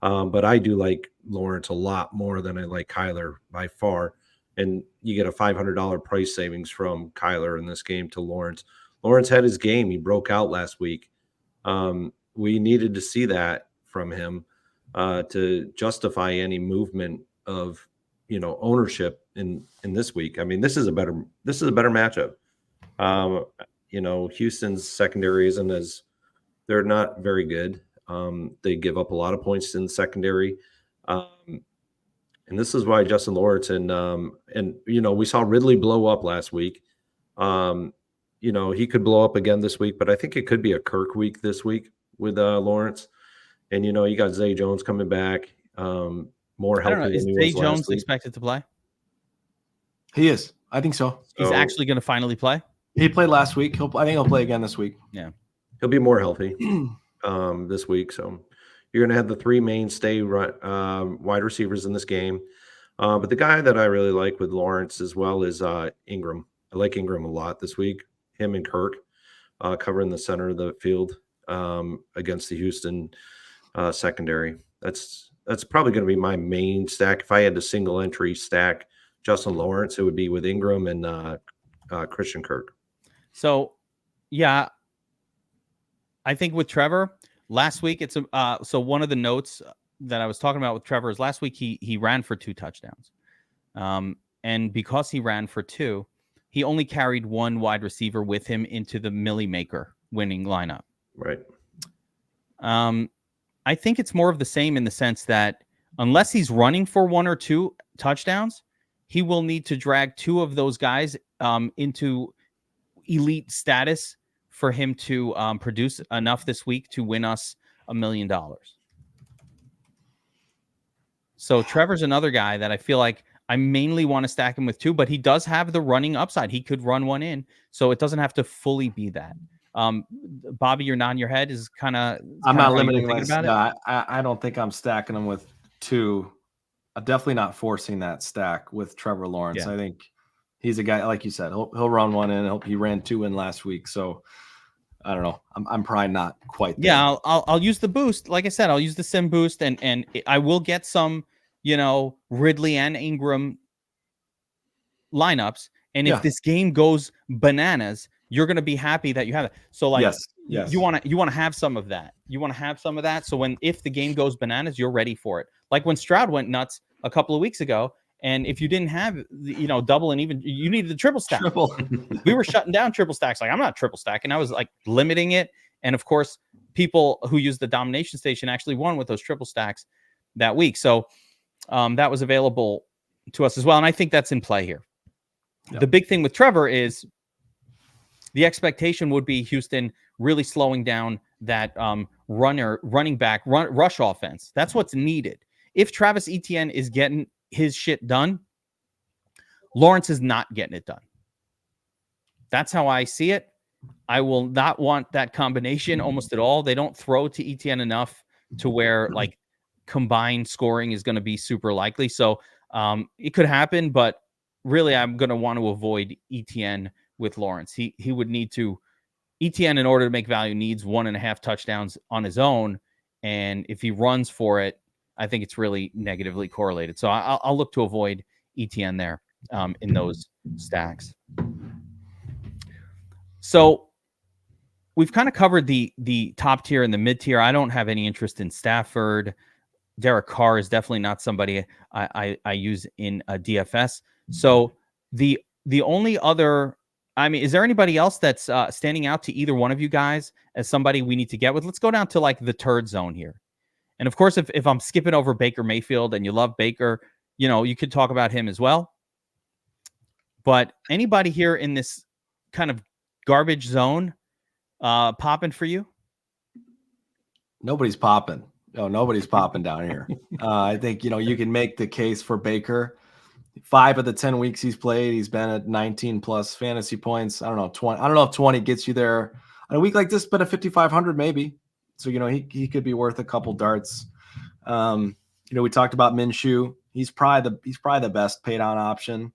But I do like Lawrence a lot more than I like Kyler by far. And you get a $500 price savings from Kyler in this game to Lawrence. Lawrence had his game. He broke out last week. We needed to see that from him to justify any movement of, ownership in this week. I mean, this is a better matchup. Houston's secondary they're not very good. They give up a lot of points in the secondary. And this is why Justin Lawrence and we saw Ridley blow up last week. He could blow up again this week, but I think it could be a Kirk week this week with Lawrence. And you got Zay Jones coming back, more healthy. Is Zay Jones expected to play? He is. I think so. He's actually going to finally play. He played last week. I think he'll play again this week. Yeah, he'll be more healthy this week. So you're going to have the three mainstay wide receivers in this game. But the guy that I really like with Lawrence as well is Ingram. I like Ingram a lot this week. Him and Kirk covering the center of the field against the Houston secondary. That's probably going to be my main stack. If I had to single entry stack Justin Lawrence, it would be with Ingram and Christian Kirk. So, yeah, I think with Trevor last week, so one of the notes that I was talking about with Trevor is last week he ran for 2 touchdowns, and because he ran for 2, he only carried one wide receiver with him into the Millie Maker winning lineup. Right. I think it's more of the same in the sense that unless he's running for 1 or 2 touchdowns, he will need to drag 2 of those guys into elite status for him to produce enough this week to win us $1 million. So Trevor's another guy that I feel like I mainly want to stack him with 2, but he does have the running upside. He could run 1 in, so it doesn't have to fully be that. Bobby, you're nodding your head is kind of. I'm not limiting myself. No, I don't think I'm stacking him with 2. I'm definitely not forcing that stack with Trevor Lawrence. Yeah. I think he's a guy, like you said, he'll run 1 in. He ran 2 in last week, so I don't know. I'm probably not quite there. Yeah, I'll use the boost. Like I said, I'll use the sim boost, and I will get some, Ridley and Ingram lineups. And if this game goes bananas, you're going to be happy that you have it. So like, yes. you want to have some of that. You want to have some of that. So if the game goes bananas, you're ready for it. Like when Stroud went nuts a couple of weeks ago, and if you didn't have, double and even, you needed the triple stack. We were shutting down triple stacks. Like I'm not triple stacking. I was like limiting it. And of course, people who use the domination station actually won with those triple stacks that week. So that was available to us as well. And I think that's in play here. Yep. The big thing with Trevor is the expectation would be Houston really slowing down that running back rush offense. That's what's needed. If Travis Etienne is getting his shit done, Lawrence is not getting it done. That's how I see it. I will not want that combination almost at all. They don't throw to Etienne enough to where like combined scoring is going to be super likely. So it could happen, but really I'm going to want to avoid Etienne with Lawrence. He would need to, Etienne in order to make value needs 1.5 touchdowns on his own. And if he runs for it, I think it's really negatively correlated. So I'll look to avoid ETN there in those stacks. So we've kind of covered the top tier and the mid tier. I don't have any interest in Stafford. Derek Carr is definitely not somebody I use in a DFS. So the only other, I mean, is there anybody else that's standing out to either one of you guys as somebody we need to get with? Let's go down to like the turd zone here. And of course, if I'm skipping over Baker Mayfield and you love Baker, you could talk about him as well. But anybody here in this kind of garbage zone popping for you? Nobody's popping. No, nobody's popping down here. I think, you can make the case for Baker. 5 of the 10 weeks he's played, he's been at 19 plus fantasy points. I don't know, 20. I don't know if 20 gets you there on a week like this, but at 5,500 maybe. So, he could be worth a couple darts. We talked about Minshew. He's probably the best paid on option.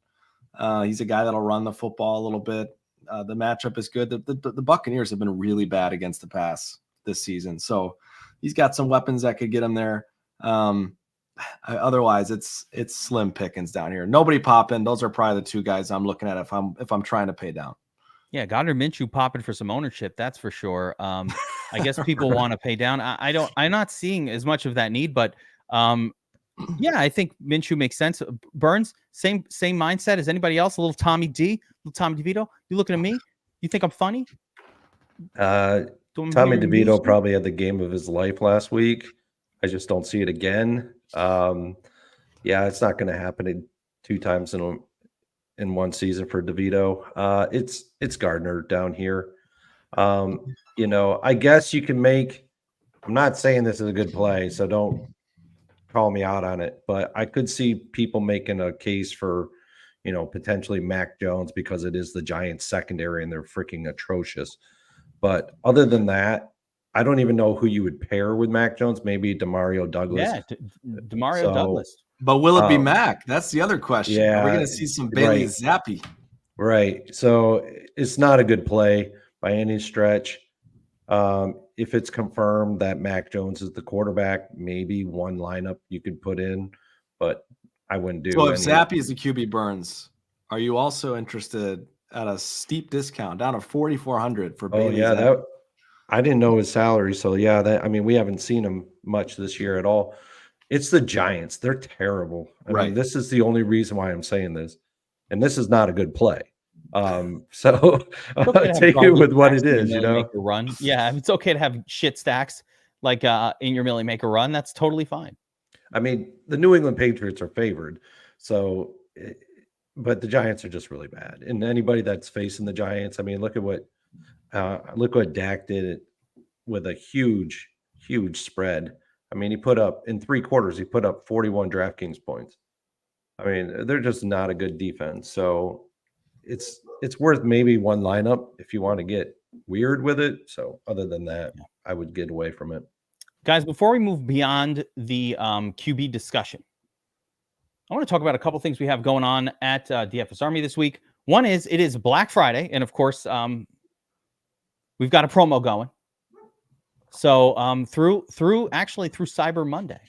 He's a guy that'll run the football a little bit. The matchup is good. The Buccaneers have been really bad against the pass this season. So he's got some weapons that could get him there. Otherwise, it's slim pickings down here. Nobody popping. Those are probably the two guys I'm looking at if I'm trying to pay down. Yeah, Gardner Minshew popping for some ownership, that's for sure. I guess people want to pay down. I'm not seeing as much of that need, but yeah, I think Minshew makes sense. Burns, same mindset as anybody else. A little Tommy DeVito. You looking at me? You think I'm funny? Tommy DeVito probably had the game of his life last week. I just don't see it again. Yeah, it's not going to happen 2 times in one season for DeVito. It's Gardner down here. I guess you can make. I'm not saying this is a good play, so don't call me out on it. But I could see people making a case for, potentially Mac Jones because it is the Giants secondary and they're freaking atrocious. But other than that, I don't even know who you would pair with Mac Jones. Maybe Demario Douglas. Yeah, Demario Douglas. But will it be Mac? That's the other question. Yeah, are we going to see some Bailey Zappi? Right. So it's not a good play by any stretch. If it's confirmed that Mac Jones is the quarterback, maybe one lineup you could put in, but I wouldn't do. So if Zappi is the QB Burns, are you also interested at a steep discount down to 4,400 for Bailey? Oh yeah, I didn't know his salary. So yeah, we haven't seen him much this year at all. It's the Giants. They're terrible. I mean, this is the only reason why I'm saying this. And this is not a good play. So take it with what it is, Run. Yeah, it's okay to have shit stacks like in your Millie Maker run. That's totally fine. I mean, the New England Patriots are favored. So, but the Giants are just really bad. And anybody that's facing the Giants, I mean, look what Dak did with a huge spread. I mean, he put up in 3 quarters, he put up 41 DraftKings points. I mean, they're just not a good defense. So it's worth maybe one lineup if you want to get weird with it. So other than that, I would get away from it. Guys, before we move beyond the QB discussion, I want to talk about a couple things we have going on at DFS Army this week. One is it is Black Friday. And of course, we've got a promo going. So through Cyber Monday,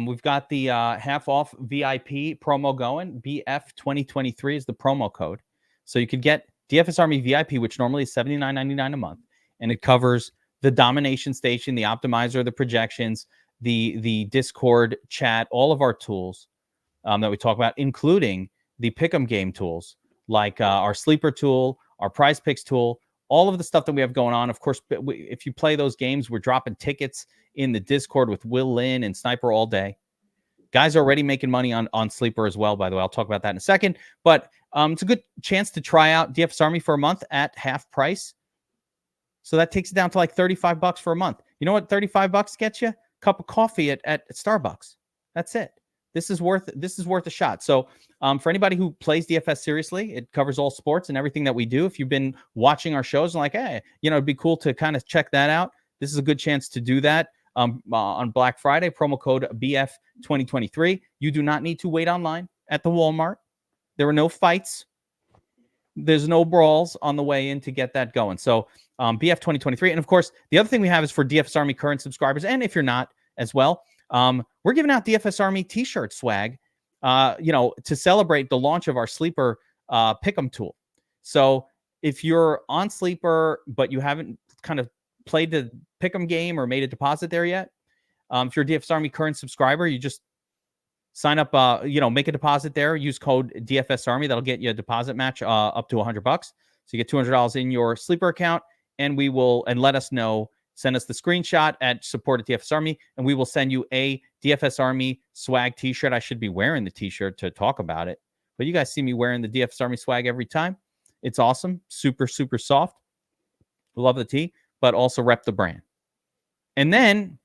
we've got the half off VIP promo going. BF 2023 is the promo code. So you could get DFS Army VIP, which normally is $79.99 a month, and it covers the domination station, the optimizer, the projections, the Discord chat, all of our tools that we talk about, including the pick'em game tools like our sleeper tool, our prize picks tool, all of the stuff that we have going on. Of course, if you play those games, we're dropping tickets in the Discord with Will Lynn and Sniper all day. Guys are already making money on Sleeper as well, by the way. I'll talk about that in a second. But it's a good chance to try out DFS Army for a month at half price. So that takes it down to like $35 for a month. You know what $35 gets you? A cup of coffee at Starbucks. That's it. This is worth a shot. So for anybody who plays DFS seriously, it covers all sports and everything that we do. If you've been watching our shows and like, hey, it'd be cool to kind of check that out. This is a good chance to do that on Black Friday. Promo code BF 2023. You do not need to wait online at the Walmart. There are no fights. There's no brawls on the way in to get that going. So BF 2023. And of course, the other thing we have is for DFS Army current subscribers. And if you're not as well, we're giving out DFS Army t-shirt swag, to celebrate the launch of our Sleeper pick'em tool. So if you're on Sleeper, but you haven't kind of played the pick'em game or made a deposit there yet, if you're a DFS Army current subscriber, you just sign up, make a deposit there. Use code DFS Army. That'll get you a deposit match up to $100. So you get $200 in your Sleeper account, and let us know. Send us the screenshot at support at DFS Army, and we will send you a DFS Army swag t-shirt. I should be wearing the t-shirt to talk about it, but you guys see me wearing the DFS Army swag every time. It's awesome. Super, super soft. Love the tee, but also rep the brand. And then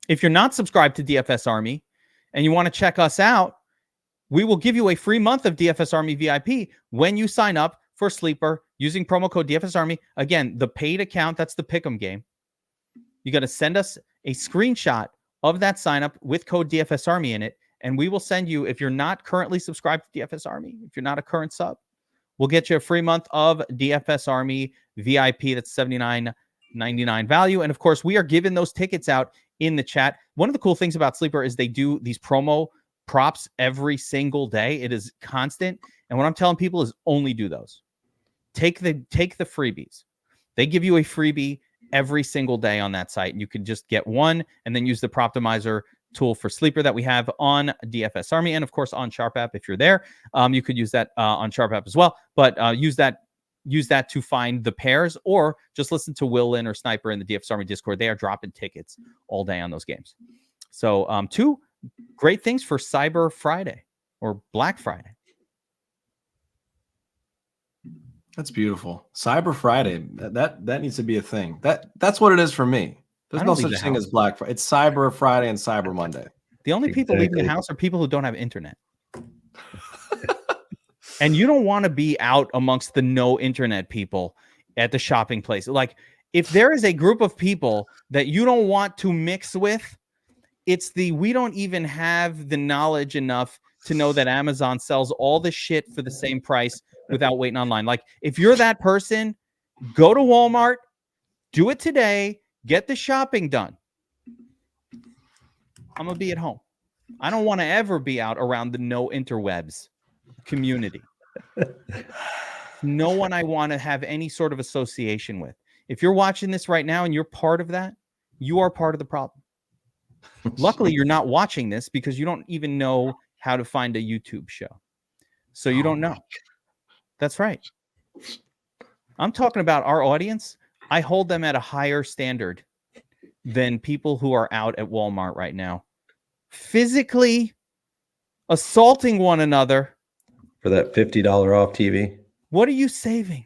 if you're not subscribed to DFS Army and you want to check us out, we will give you a free month of DFS Army VIP when you sign up for Sleeper using promo code DFS Army. Again, the paid account, that's the pick'em game. You got to send us a screenshot of that sign up with code DFS Army in it, and we will send you, if you're not currently subscribed to DFS Army, if you're not a current sub, we'll get you a free month of DFS Army VIP. That's $79.99 value. And of course, we are giving those tickets out in the chat. One of the cool things about Sleeper is they do these promo props every single day. It is constant. And what I'm telling people is only do those. Take the freebies. They give you a freebie every single day on that site. And you can just get one and then use the Proptimizer tool for Sleeper that we have on DFS Army, and of course on Sharp App. If you're there, you could use that on Sharp App as well, but use that to find the pairs, or just listen to Will Lynn or Sniper in the DFS Army Discord. They are dropping tickets all day on those games. So two great things for Cyber Friday or Black Friday. That's beautiful. Cyber Friday. That needs to be a thing. That's what it is for me. There's no such thing as Black Friday. It's Cyber Friday and Cyber Monday. The only people leaving the house are people who don't have internet. And you don't want to be out amongst the no internet people at the shopping place. Like, if there is a group of people that you don't want to mix with, it's we don't even have the knowledge enough to know that Amazon sells all the shit for the same price without waiting online. Like, if you're that person, go to Walmart, do it today, get the shopping done. I'm going to be at home. I don't want to ever be out around the no interwebs community. No one I want to have any sort of association with. If you're watching this right now and you're part of that, you are part of the problem. Luckily, you're not watching this because you don't even know how to find a YouTube show. So you don't know. That's right. I'm talking about our audience. I hold them at a higher standard than people who are out at Walmart right now, physically assaulting one another for that $50 off TV. What are you saving?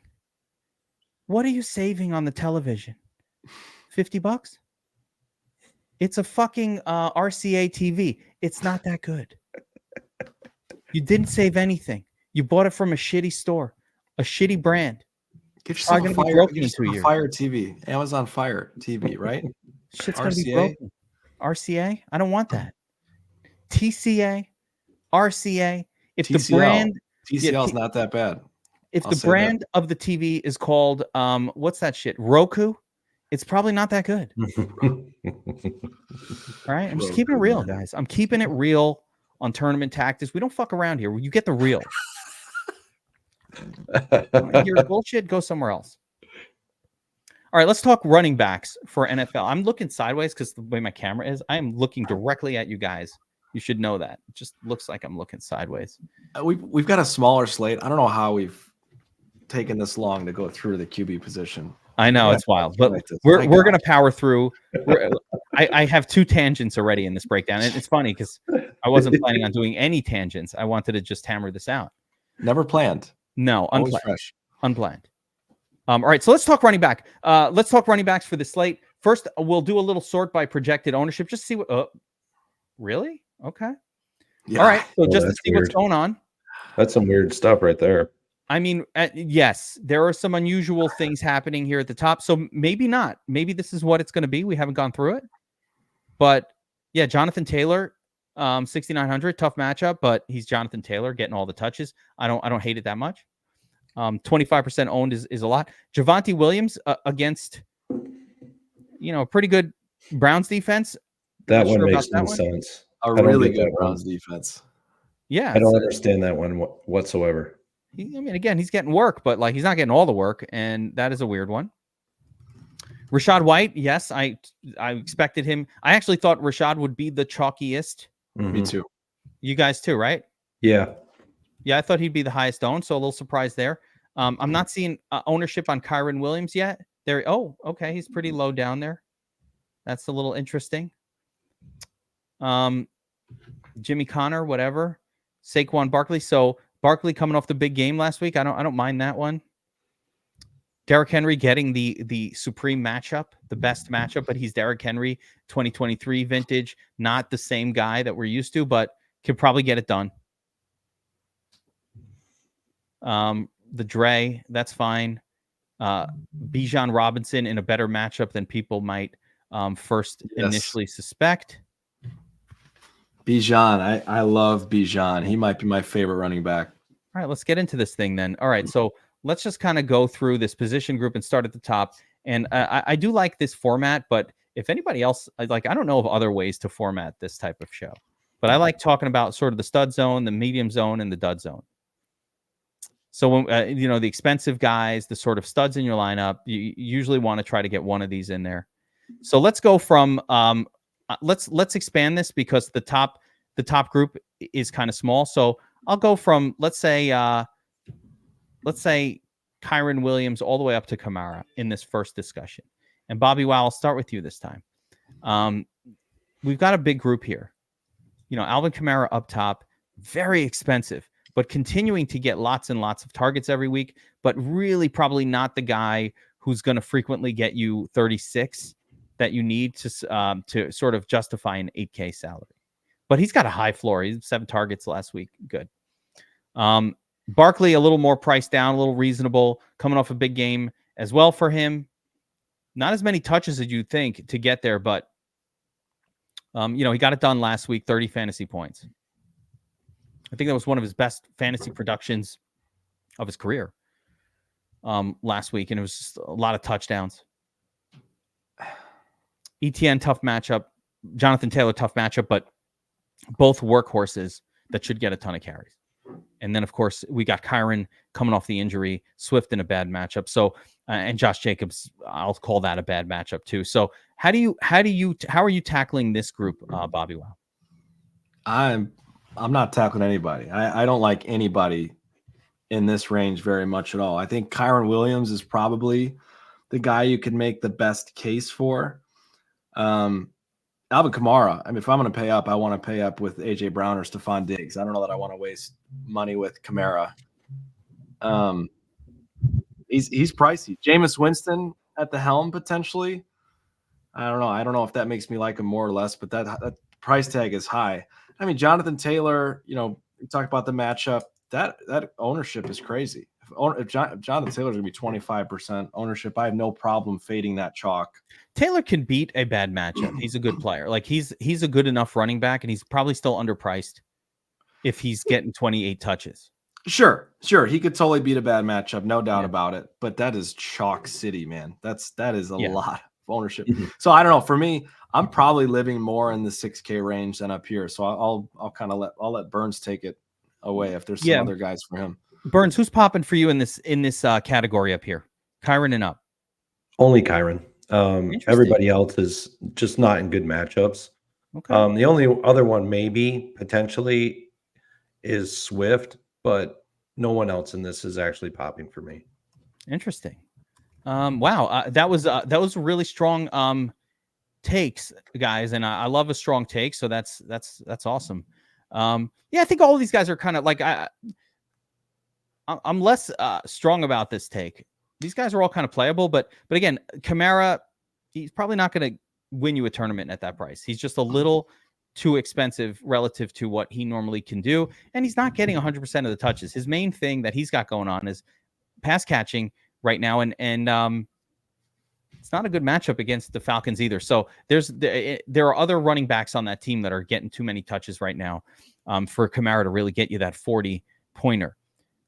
What are you saving on the television? $50? It's a fucking RCA TV. It's not that good. You didn't save anything. You bought it from a shitty store, a shitty brand. Get yourself a Fire TV. Amazon Fire TV, right? Shit's gonna be broken. RCA? I don't want that. TCA, RCA. If TCL. The brand TCL is not that bad. If the brand of the TV is called what's that shit? Roku, it's probably not that good. All right. I'm just keeping it real, guys. I'm keeping it real on Tournament Tactics. We don't fuck around here. You get the real. Your bullshit, go somewhere else. All right, let's talk running backs for NFL. I'm looking sideways because the way my camera is, I am looking directly at you guys. You should know that. It just looks like I'm looking sideways. We've got a smaller slate. I don't know how we've taken this long to go through the QB position. I know it's wild, but we're going to power through. I have 2 tangents already in this breakdown. And it's funny because I wasn't planning on doing any tangents. I wanted to just hammer this out. Never planned. No, unplanned. All right, so let's talk running back. Let's talk running backs for the slate. First, we'll do a little sort by projected ownership. Just see what. Really? Okay. Yeah. All right. So just to see what's going on. That's some weird stuff right there. I mean, yes, there are some unusual things happening here at the top. So maybe not. Maybe this is what it's going to be. We haven't gone through it. But yeah, Jonathan Taylor, 6,900, tough matchup, but he's Jonathan Taylor getting all the touches. I don't hate it that much. 25% owned is a lot. Javonte Williams against, a pretty good Browns defense. That Not one sure makes about no that one. sense. A I don't really get good that one. Browns defense. Yeah, I don't understand that one whatsoever. Again, he's getting work, but like he's not getting all the work, and that is a weird one. Rashad White, yes, I expected him. I actually thought Rashad would be the chalkiest. Me too. You guys too, right? Yeah. Yeah, I thought he'd be the highest owned, so a little surprised there. I'm not seeing ownership on Kyron Williams yet. There. Oh, okay, he's pretty low down there. That's a little interesting. Jimmy Connor, whatever. Saquon Barkley. So Barkley coming off the big game last week. I don't mind that one. Derrick Henry getting the supreme matchup, the best matchup, but he's Derrick Henry, 2023 vintage, not the same guy that we're used to, but can probably get it done. The Dre, that's fine. Bijan Robinson in a better matchup than people might first initially suspect. Bijan, I love Bijan. He might be my favorite running back. All right, let's get into this thing then. All right, so let's just kind of go through this position group and start at the top. And I do like this format, but if anybody else, I don't know of other ways to format this type of show. But I like talking about sort of the stud zone, the medium zone, and the dud zone. So when the expensive guys, the sort of studs in your lineup, you usually want to try to get one of these in there. So let's go from let's expand this because the top group is kind of small. So I'll go from let's say Kyron Williams all the way up to Kamara in this first discussion. And Bobby Wow, I'll start with you this time. We've got a big group here. Alvin Kamara up top, very expensive, but continuing to get lots and lots of targets every week, but really probably not the guy who's going to frequently get you 36 that you need to sort of justify an 8K salary. But he's got a high floor. He's 7 targets last week. Good. Barkley, a little more priced down, a little reasonable, coming off a big game as well for him. Not as many touches as you'd think to get there, but he got it done last week, 30 fantasy points. I think that was one of his best fantasy productions of his career last week, and it was just a lot of touchdowns. ETN, tough matchup. Jonathan Taylor, tough matchup, but both workhorses that should get a ton of carries. And then, of course, we got Kyron coming off the injury, Swift in a bad matchup. So, and Josh Jacobs, I'll call that a bad matchup too. So, how are you tackling this group, Bobby Wow? I'm not tackling anybody. I don't like anybody in this range very much at all. I think Kyron Williams is probably the guy you can make the best case for. Alvin Kamara, if I'm going to pay up, I want to pay up with AJ Brown or Stephon Diggs. I don't know that I want to waste money with Kamara. He's pricey. Jameis Winston at the helm potentially. I don't know. I don't know if that makes me like him more or less, but that price tag is high. Jonathan Taylor, we talked about the matchup. That ownership is crazy. If Jonathan Taylor's going to be 25% ownership, I have no problem fading that chalk. Taylor can beat a bad matchup. He's a good player. Like he's a good enough running back, and he's probably still underpriced if he's getting 28 touches. Sure. He could totally beat a bad matchup, no doubt about it. But that is chalk city, man. That is a lot of ownership. So I don't know. For me, I'm probably living more in the 6K range than up here. So I'll let Burns take it away if there's some other guys for him. Burns, who's popping for you in this category up here? Kyron and up. Only Kyron. Everybody else is just not in good matchups. Okay. The only other one maybe potentially is Swift, but no one else in this is actually popping for me. Interesting. Wow. That was really strong takes, guys, and I love a strong take. So that's awesome. I think all of these guys are kind of like I'm less strong about this take. These guys are all kind of playable, but again, Kamara, he's probably not going to win you a tournament at that price. He's just a little too expensive relative to what he normally can do, and he's not getting 100% of the touches. His main thing that he's got going on is pass catching right now, and it's not a good matchup against the Falcons either. So there are other running backs on that team that are getting too many touches right now for Kamara to really get you that 40-pointer.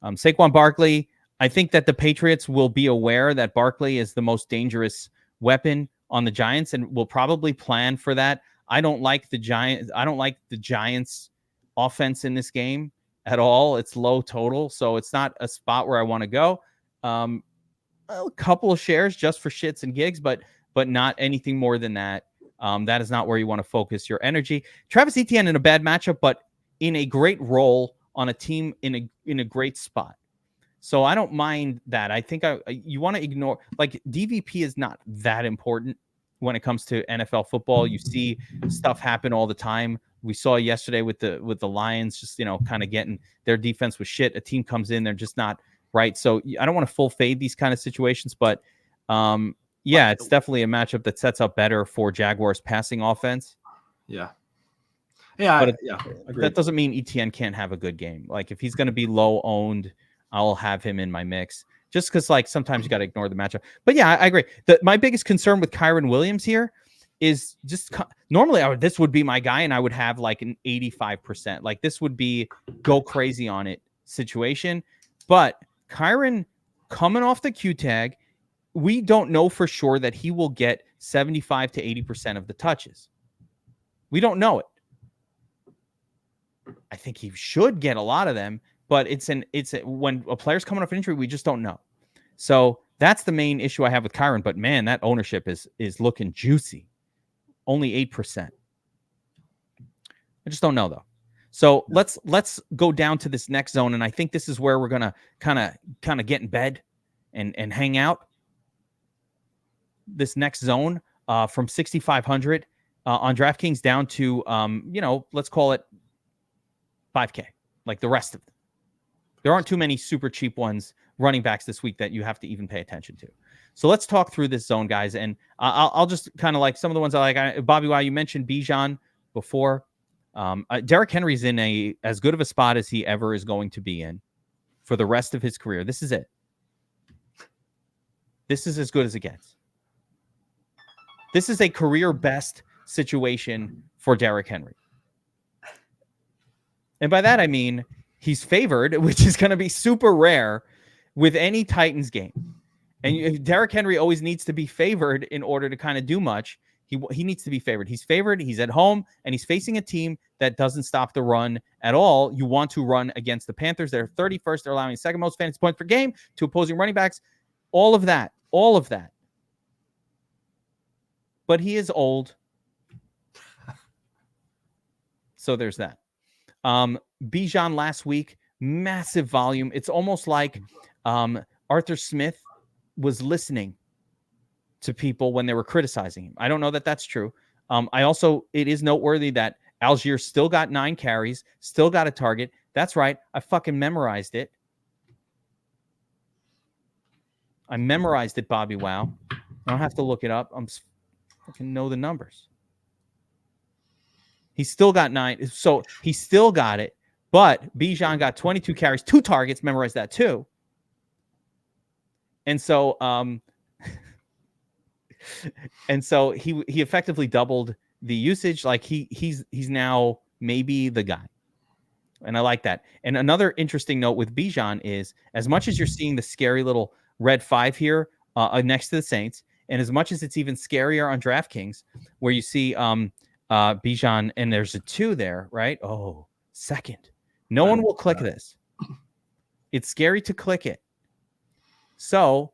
Saquon Barkley, I think that the Patriots will be aware that Barkley is the most dangerous weapon on the Giants and will probably plan for that. I don't like the Giants offense in this game at all. It's low total, so it's not a spot where I want to go. A couple of shares just for shits and gigs, but not anything more than that. That is not where you want to focus your energy. Travis Etienne in a bad matchup, but in a great role on a team in a great spot. So I don't mind that. I think you want to ignore, like, DVP is not that important when it comes to NFL football. You see stuff happen all the time. We saw yesterday with the Lions, just, kind of getting their defense was shit. A team comes in, they're just not right. So I don't want to full fade these kind of situations, but it's definitely a matchup that sets up better for Jaguars passing offense. Yeah. But agreed. that doesn't mean ETN can't have a good game. Like, if he's going to be low owned, I'll have him in my mix, just because, like, sometimes you got to ignore the matchup. But yeah, I agree. My biggest concern with Kyren Williams here is just normally this would be my guy, and I would have like an 85%. Like, this would be go crazy on it situation. But Kyren coming off the Q tag, we don't know for sure that he will get 75 to 80% of the touches. We don't know it. I think he should get a lot of them. But when a player's coming off an injury, we just don't know. So that's the main issue I have with Kyren. But man, that ownership is looking juicy. Only 8%. I just don't know, though. So let's go down to this next zone, and I think this is where we're gonna kind of get in bed and hang out. This next zone from 6,500 on DraftKings down to let's call it 5K, like the rest of them. There aren't too many super cheap ones, running backs this week, that you have to even pay attention to. So let's talk through this zone, guys. And I'll just kind of like some of the ones I like. Bobby, Wow, you mentioned Bijan before. Derrick Henry's in as good of a spot as he ever is going to be in for the rest of his career. This is it. This is as good as it gets. This is a career best situation for Derrick Henry. And by that, I mean, he's favored, which is going to be super rare with any Titans game. And Derrick Henry always needs to be favored in order to kind of do much. He needs to be favored. He's favored. He's at home, and he's facing a team that doesn't stop the run at all. You want to run against the Panthers. They're 31st. They're allowing second most fantasy points per game to opposing running backs. All of that. But he is old. So there's that. Bijan last week, massive volume. It's almost like Arthur Smith was listening to people when they were criticizing him. I don't know that that's true. It is noteworthy that Algier still got 9 carries, still got a target. That's right. I fucking memorized it. I memorized it, Bobby Wow. I don't have to look it up. I fucking know the numbers. He still got 9. So he still got it. But Bijan got 22 carries, 2 targets. Memorize that too. And so, he effectively doubled the usage. Like he's now maybe the guy. And I like that. And another interesting note with Bijan is, as much as you're seeing the scary little red 5 here next to the Saints, and as much as it's even scarier on DraftKings, where you see Bijan and there's a 2 there, right? Oh, second. No one will click this. It's scary to click it. So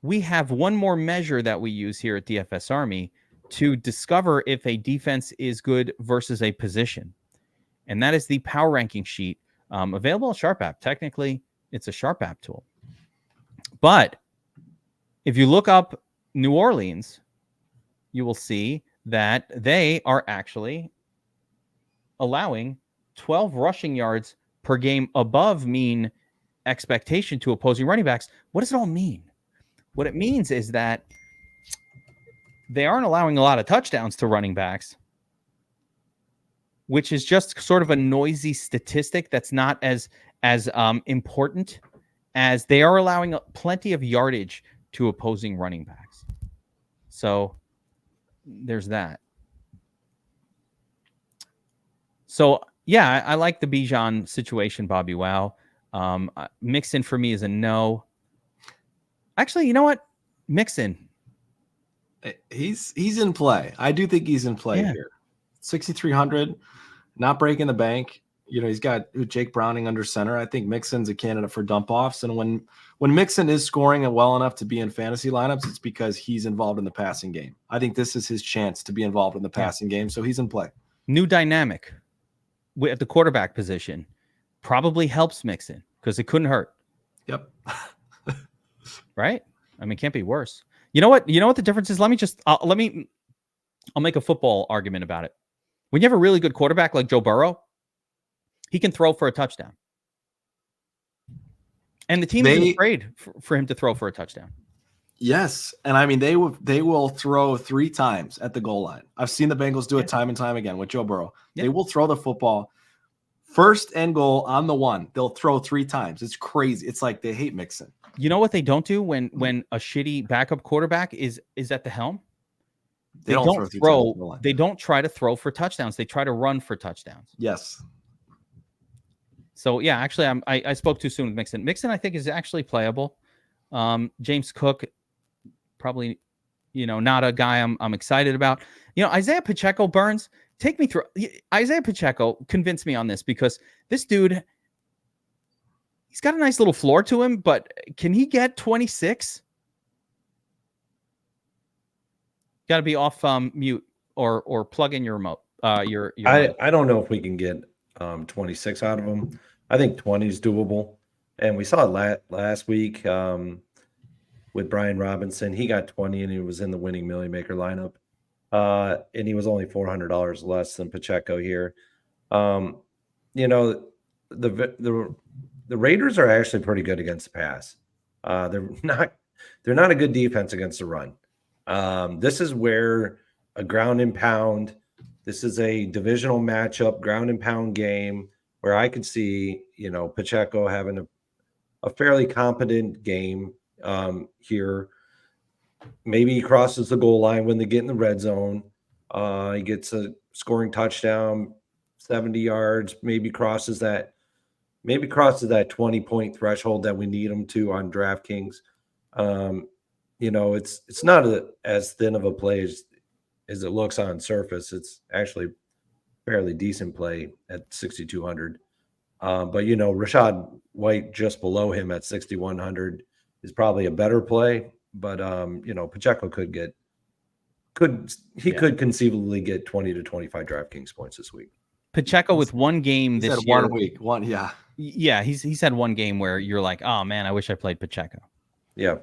we have one more measure that we use here at DFS Army to discover if a defense is good versus a position. And that is the power ranking sheet available on Sharp App. Technically, it's a Sharp App tool. But if you look up New Orleans, you will see that they are actually allowing 12 rushing yards per game above mean expectation to opposing running backs. What does it all mean? What it means is that they aren't allowing a lot of touchdowns to running backs, which is just sort of a noisy statistic that's not as important as they are allowing plenty of yardage to opposing running backs. So there's that. So yeah, I like the Bijan situation, Bobby Wow. Mixon for me is a no. Actually, you know what? Mixon. He's in play. I do think he's in play here. 6,300, not breaking the bank. He's got Jake Browning under center. I think Mixon's a candidate for dump offs. And when Mixon is scoring it well enough to be in fantasy lineups, it's because he's involved in the passing game. I think this is his chance to be involved in the passing game. So he's in play. New dynamic at the quarterback position probably helps Mixon because it couldn't hurt. Yep. Right? I mean, it can't be worse. You know what the difference is? I'll make a football argument about it. When you have a really good quarterback like Joe Burrow, he can throw for a touchdown. And the team is afraid for him to throw for a touchdown. Yes. And I mean, they will throw 3 times at the goal line. I've seen the Bengals do it time and time again with Joe Burrow. They will throw the football first and goal on the 1. They'll throw 3 times. It's crazy. It's like they hate Mixon. You know what they don't do when a shitty backup quarterback is at the helm? They don't throw. They don't try to throw for touchdowns. They try to run for touchdowns. Yes. So yeah, actually, I spoke too soon with Mixon. Mixon, I think, is actually playable. James Cook, probably, not a guy I'm excited about. Isaiah Pacheco, Burns, take me through. Isaiah Pacheco convinced me on this because this dude, he's got a nice little floor to him, but can he get 26? Got to be off mute or plug in your remote. I don't know if we can get 26 out of him. I think 20 is doable, and we saw it last week with Brian Robinson. He got 20, and he was in the winning Million Maker lineup, and he was only $400 less than Pacheco here. The Raiders are actually pretty good against the pass. They're not a good defense against the run. This is where a ground and pound. This is a divisional matchup, ground and pound game where I could see, Pacheco having a fairly competent game here. Maybe he crosses the goal line when they get in the red zone. He gets a scoring touchdown, 70 yards, maybe crosses that 20-point threshold that we need him to on DraftKings. It's not as thin of a play as it looks on surface. It's actually fairly decent play at 6,200. But Rashad White just below him at 6,100 is probably a better play. But Pacheco could conceivably get 20 to 25 DraftKings points this week. Pacheco with one game this year. 1 week. Yeah, he's had one game where you're like, oh man, I wish I played Pacheco. Yeah.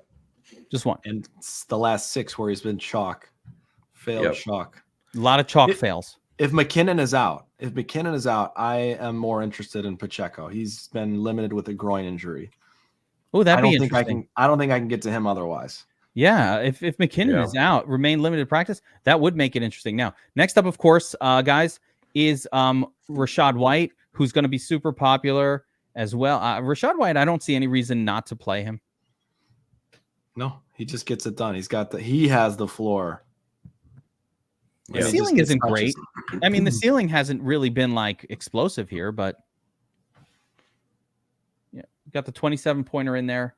Just one. And it's the last 6 where he's been chalk. Failed chalk. A lot of chalk fails. If McKinnon is out, I am more interested in Pacheco. He's been limited with a groin injury. Oh, that'd be interesting. I don't think I can get to him otherwise. Yeah, if McKinnon is out, remain limited practice, that would make it interesting. Now, next up, of course, guys, is Rashad White, who's going to be super popular as well. Rashad White, I don't see any reason not to play him. No, he just gets it done. He has the floor. The ceiling isn't great. I mean, the ceiling hasn't really been like explosive here, but yeah, got the 27-pointer in there.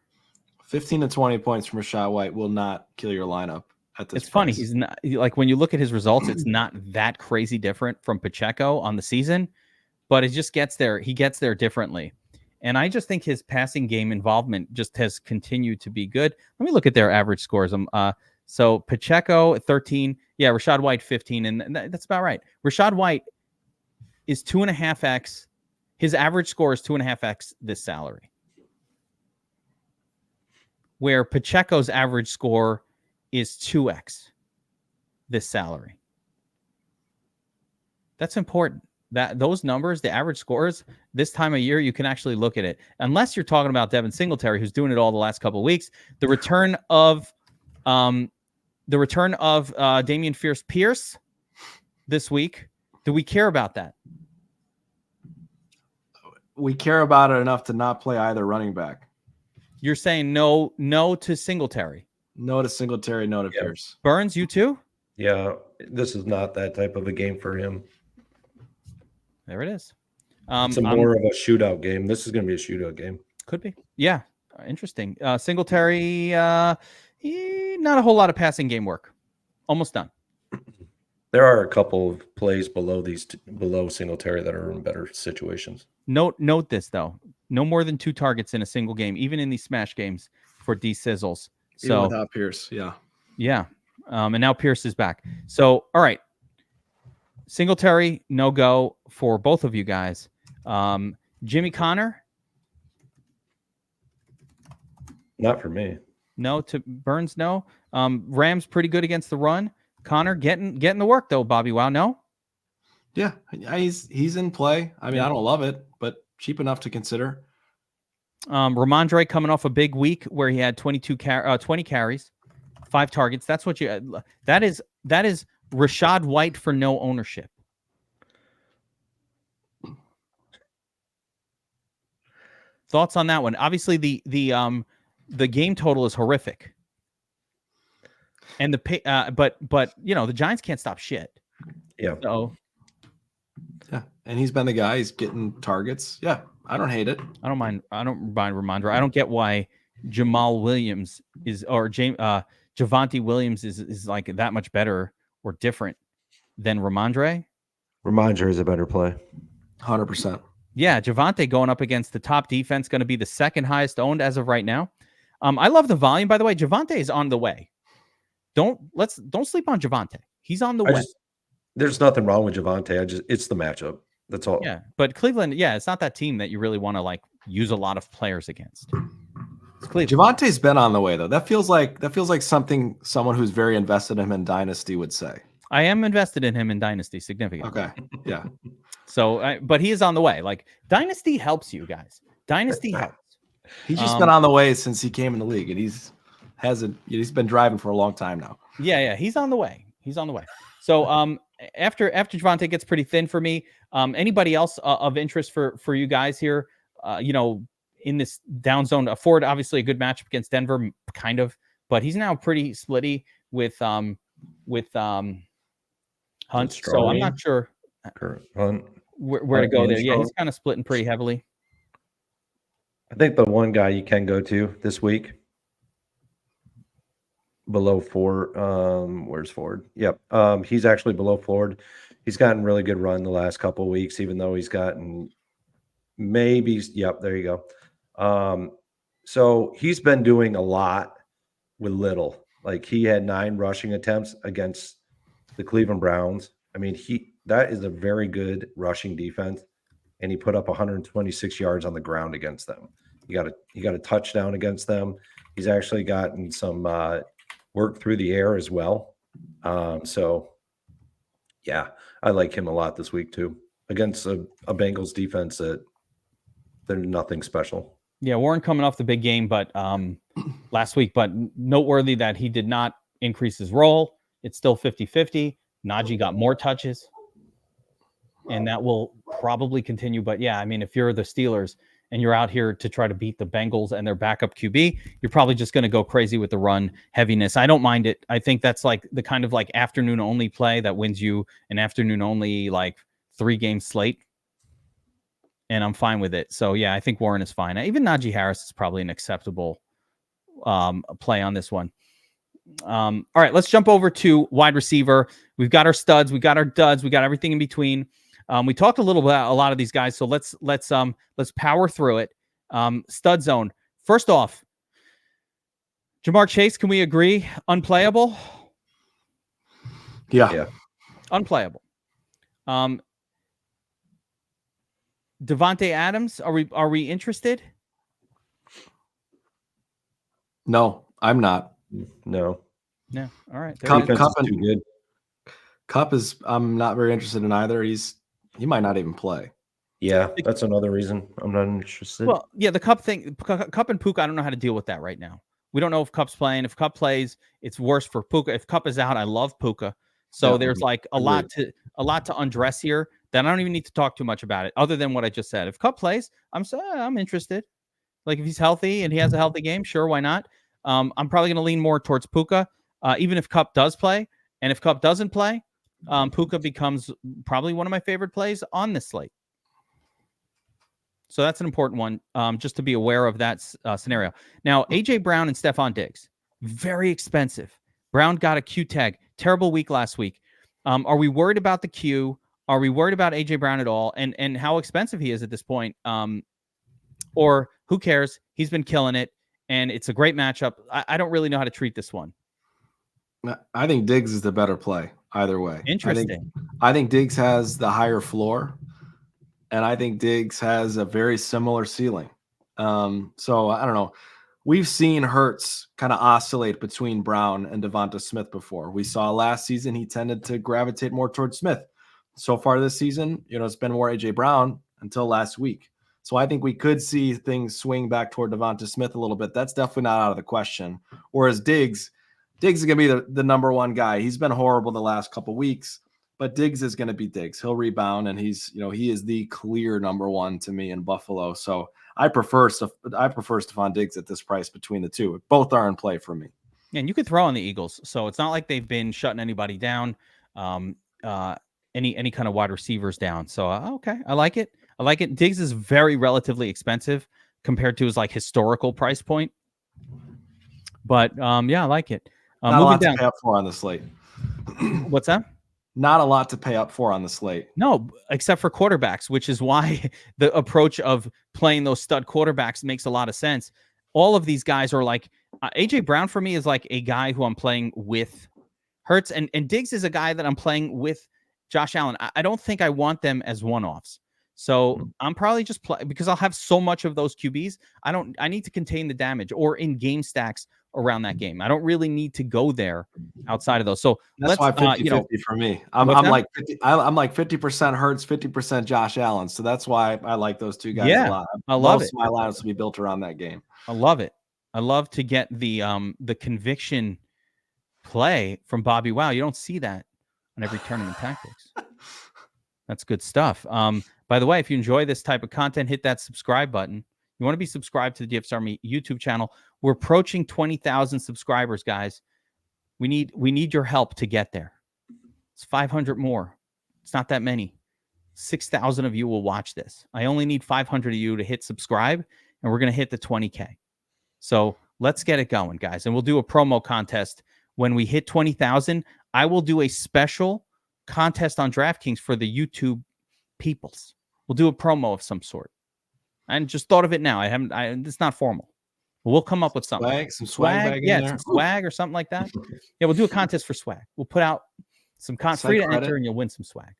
15 to 20 points from Rashad White will not kill your lineup at this. It's funny. He's not like when you look at his results, it's not that crazy different from Pacheco on the season, but it just gets there. He gets there differently. And I just think his passing game involvement just has continued to be good. Let me look at their average scores. So Pacheco 13, yeah, Rashad White 15, and that's about right. Rashad White is 2.5x. His average score is 2.5x this salary, where Pacheco's average score is 2x this salary. That's important. That those numbers, the average scores this time of year, you can actually look at it. Unless you're talking about Devin Singletary, who's doing it all the last couple of weeks. The return of Damian Pierce this week. Do we care about that? We care about it enough to not play either running back. You're saying no to Singletary. No to Singletary, no to Pierce. Burns, you too? Yeah, this is not that type of a game for him. There it is. It's more of a shootout game. This is going to be a shootout game. Could be. Yeah. Interesting. Singletary, not a whole lot of passing game work. Almost done. There are a couple of plays below below Singletary that are in better situations. Note this though: no more than 2 targets in a single game, even in these smash games for D Sizzles. So even without Pierce, yeah. And now Pierce is back. So all right, Singletary no go for both of you guys. Jimmy Connor, Not for me. no. To Burns, no. Rams pretty good against the run. Connor getting the work though. BobbyWow, no. yeah, he's in play. I mean, I don't love it, but cheap enough to consider. Ramondre coming off a big week where he had 20 carries, 5 targets. That's what that is Rashad White for no ownership. Thoughts on that one? Obviously the game total is horrific. And but the Giants can't stop shit. Yeah. So yeah, and he's been the guy. He's getting targets. Yeah, I don't hate it. I don't mind Ramondre. I don't get why Jamal Williams Javonte Williams is like that much better or different than Ramondre. Ramondre is a better play. 100%. Yeah, Javonte going up against the top defense, going to be the second highest owned as of right now. I love the volume, by the way. Javonte is on the way. Don't sleep on Javonte. He's on the way. There's nothing wrong with Javonte. It's the matchup. That's all. Yeah, but Cleveland, it's not that team that you really want to like use a lot of players against. It's Cleveland. Javonte's been on the way though. That feels like something someone who's very invested in him in Dynasty would say. I am invested in him in Dynasty significantly. Okay. Yeah. So, but he is on the way. Like Dynasty helps you guys. Dynasty helps. He's just been on the way since he came in the league, and he's been driving for a long time now. Yeah, he's on the way. So, after Javonte gets pretty thin for me, anybody else of interest for you guys here? In this down zone, Ford obviously a good matchup against Denver, kind of, but he's now pretty splitty with Hunt. So I'm not sure Hunt. where to go there. Yeah, he's kind of splitting pretty heavily. I think the one guy you can go to this week below Ford. Where's Ford? Yep. He's actually below Ford. He's gotten really good run the last couple of weeks, even though he's gotten yep, there you go. So he's been doing a lot with little. Like he had 9 rushing attempts against the Cleveland Browns. I mean, that is a very good rushing defense, and he put up 126 yards on the ground against them. He got a touchdown against them. He's actually gotten some work through the air as well. So yeah, I like him a lot this week too against a Bengals defense that they're nothing special. Yeah, Warren coming off the big game, but last week, but noteworthy that he did not increase his role. It's still 50-50. Najee got more touches, and that will probably continue. But yeah, I mean, if you're the Steelers and you're out here to try to beat the Bengals and their backup QB, you're probably just going to go crazy with the run heaviness. I don't mind it. I think that's like the kind of like afternoon only play that wins you an afternoon only like 3-game slate. And I'm fine with it. So yeah, I think Warren is fine. Even Najee Harris is probably an acceptable play on this one. All right, let's jump over to wide receiver. We've got our studs, we got our duds, we got everything in between. We talked a little bit about a lot of these guys, so let's power through it. Stud zone. First off, Jamar Chase, can we agree? Unplayable? Yeah. Unplayable. Devontae Adams, are we interested? No, I'm not. No. All right. Cup is too good. Cup is I'm not very interested in either. He might not even play. Yeah, that's another reason I'm not interested. Well, yeah, the Cup thing, Cup and Puka, I don't know how to deal with that right now. We don't know if Cup's playing. If Cup plays, it's worse for Puka. If Cup is out, I love Puka. So there's like a lot to undress here that I don't even need to talk too much about it, other than what I just said. If Cup plays, I'm interested. Like if he's healthy and he has a healthy game, sure, why not? I'm probably going to lean more towards Puka, even if Cup does play. And if Cup doesn't play, Puka becomes probably one of my favorite plays on this slate. So that's an important one, just to be aware of that scenario. Now, A.J. Brown and Stephon Diggs, very expensive. Brown got a Q tag. Terrible week last week. Are we worried about the Q? Are we worried about A.J. Brown at all? And how expensive he is at this point? Or who cares? He's been killing it, and it's a great matchup. I don't really know how to treat this one. I think Diggs is the better play either way. Interesting. I think Diggs has the higher floor, and I think Diggs has a very similar ceiling. So I don't know. We've seen Hurts kind of oscillate between Brown and Devonta Smith before. We saw last season he tended to gravitate more towards Smith. So far this season, it's been more A.J. Brown until last week. So I think we could see things swing back toward Devonta Smith a little bit. That's definitely not out of the question. Whereas Diggs is going to be the number one guy. He's been horrible the last couple weeks, but Diggs is going to be Diggs. He'll rebound, and he is the clear number one to me in Buffalo. So I prefer Stephon Diggs at this price between the two. Both are in play for me. And you could throw on the Eagles, so it's not like they've been shutting anybody down, any kind of wide receivers down. So okay, I like it. Diggs is very relatively expensive compared to his historical price point, but yeah, I like it. Not a lot to pay up for on the slate. What's that? Not a lot to pay up for on the slate. No, except for quarterbacks, which is why the approach of playing those stud quarterbacks makes a lot of sense. All of these guys are A.J. Brown for me is like a guy who I'm playing with Hurts, and Diggs is a guy that I'm playing with Josh Allen. I don't think I want them as one-offs. So I'm probably just because I'll have so much of those QBs. I need to contain the damage or in game stacks around that game. I don't really need to go there outside of those. So that's why 50-50 for me. I'm like 50% Hurts, 50% Josh Allen. So that's why I like those two guys a lot. I love it. Most of my lineups will be built around that game. I love it. I love to get the conviction play from BobbyWow. You don't see that on every Tournament Tactics. That's good stuff. By the way, if you enjoy this type of content, hit that subscribe button. You want to be subscribed to the DFS Army YouTube channel. We're approaching 20,000 subscribers, guys. We need your help to get there. It's 500 more. It's not that many. 6,000 of you will watch this. I only need 500 of you to hit subscribe, and we're going to hit the 20K. So let's get it going, guys. And we'll do a promo contest when we hit 20,000. I will do a special contest on DraftKings for the YouTube peoples. We'll do a promo of some sort. I just thought of it now. It's not formal. We'll come up with something. Some swag yeah, some swag or something like that. Yeah, we'll do a contest for swag. We'll put out some free to enter, and you'll win some swag.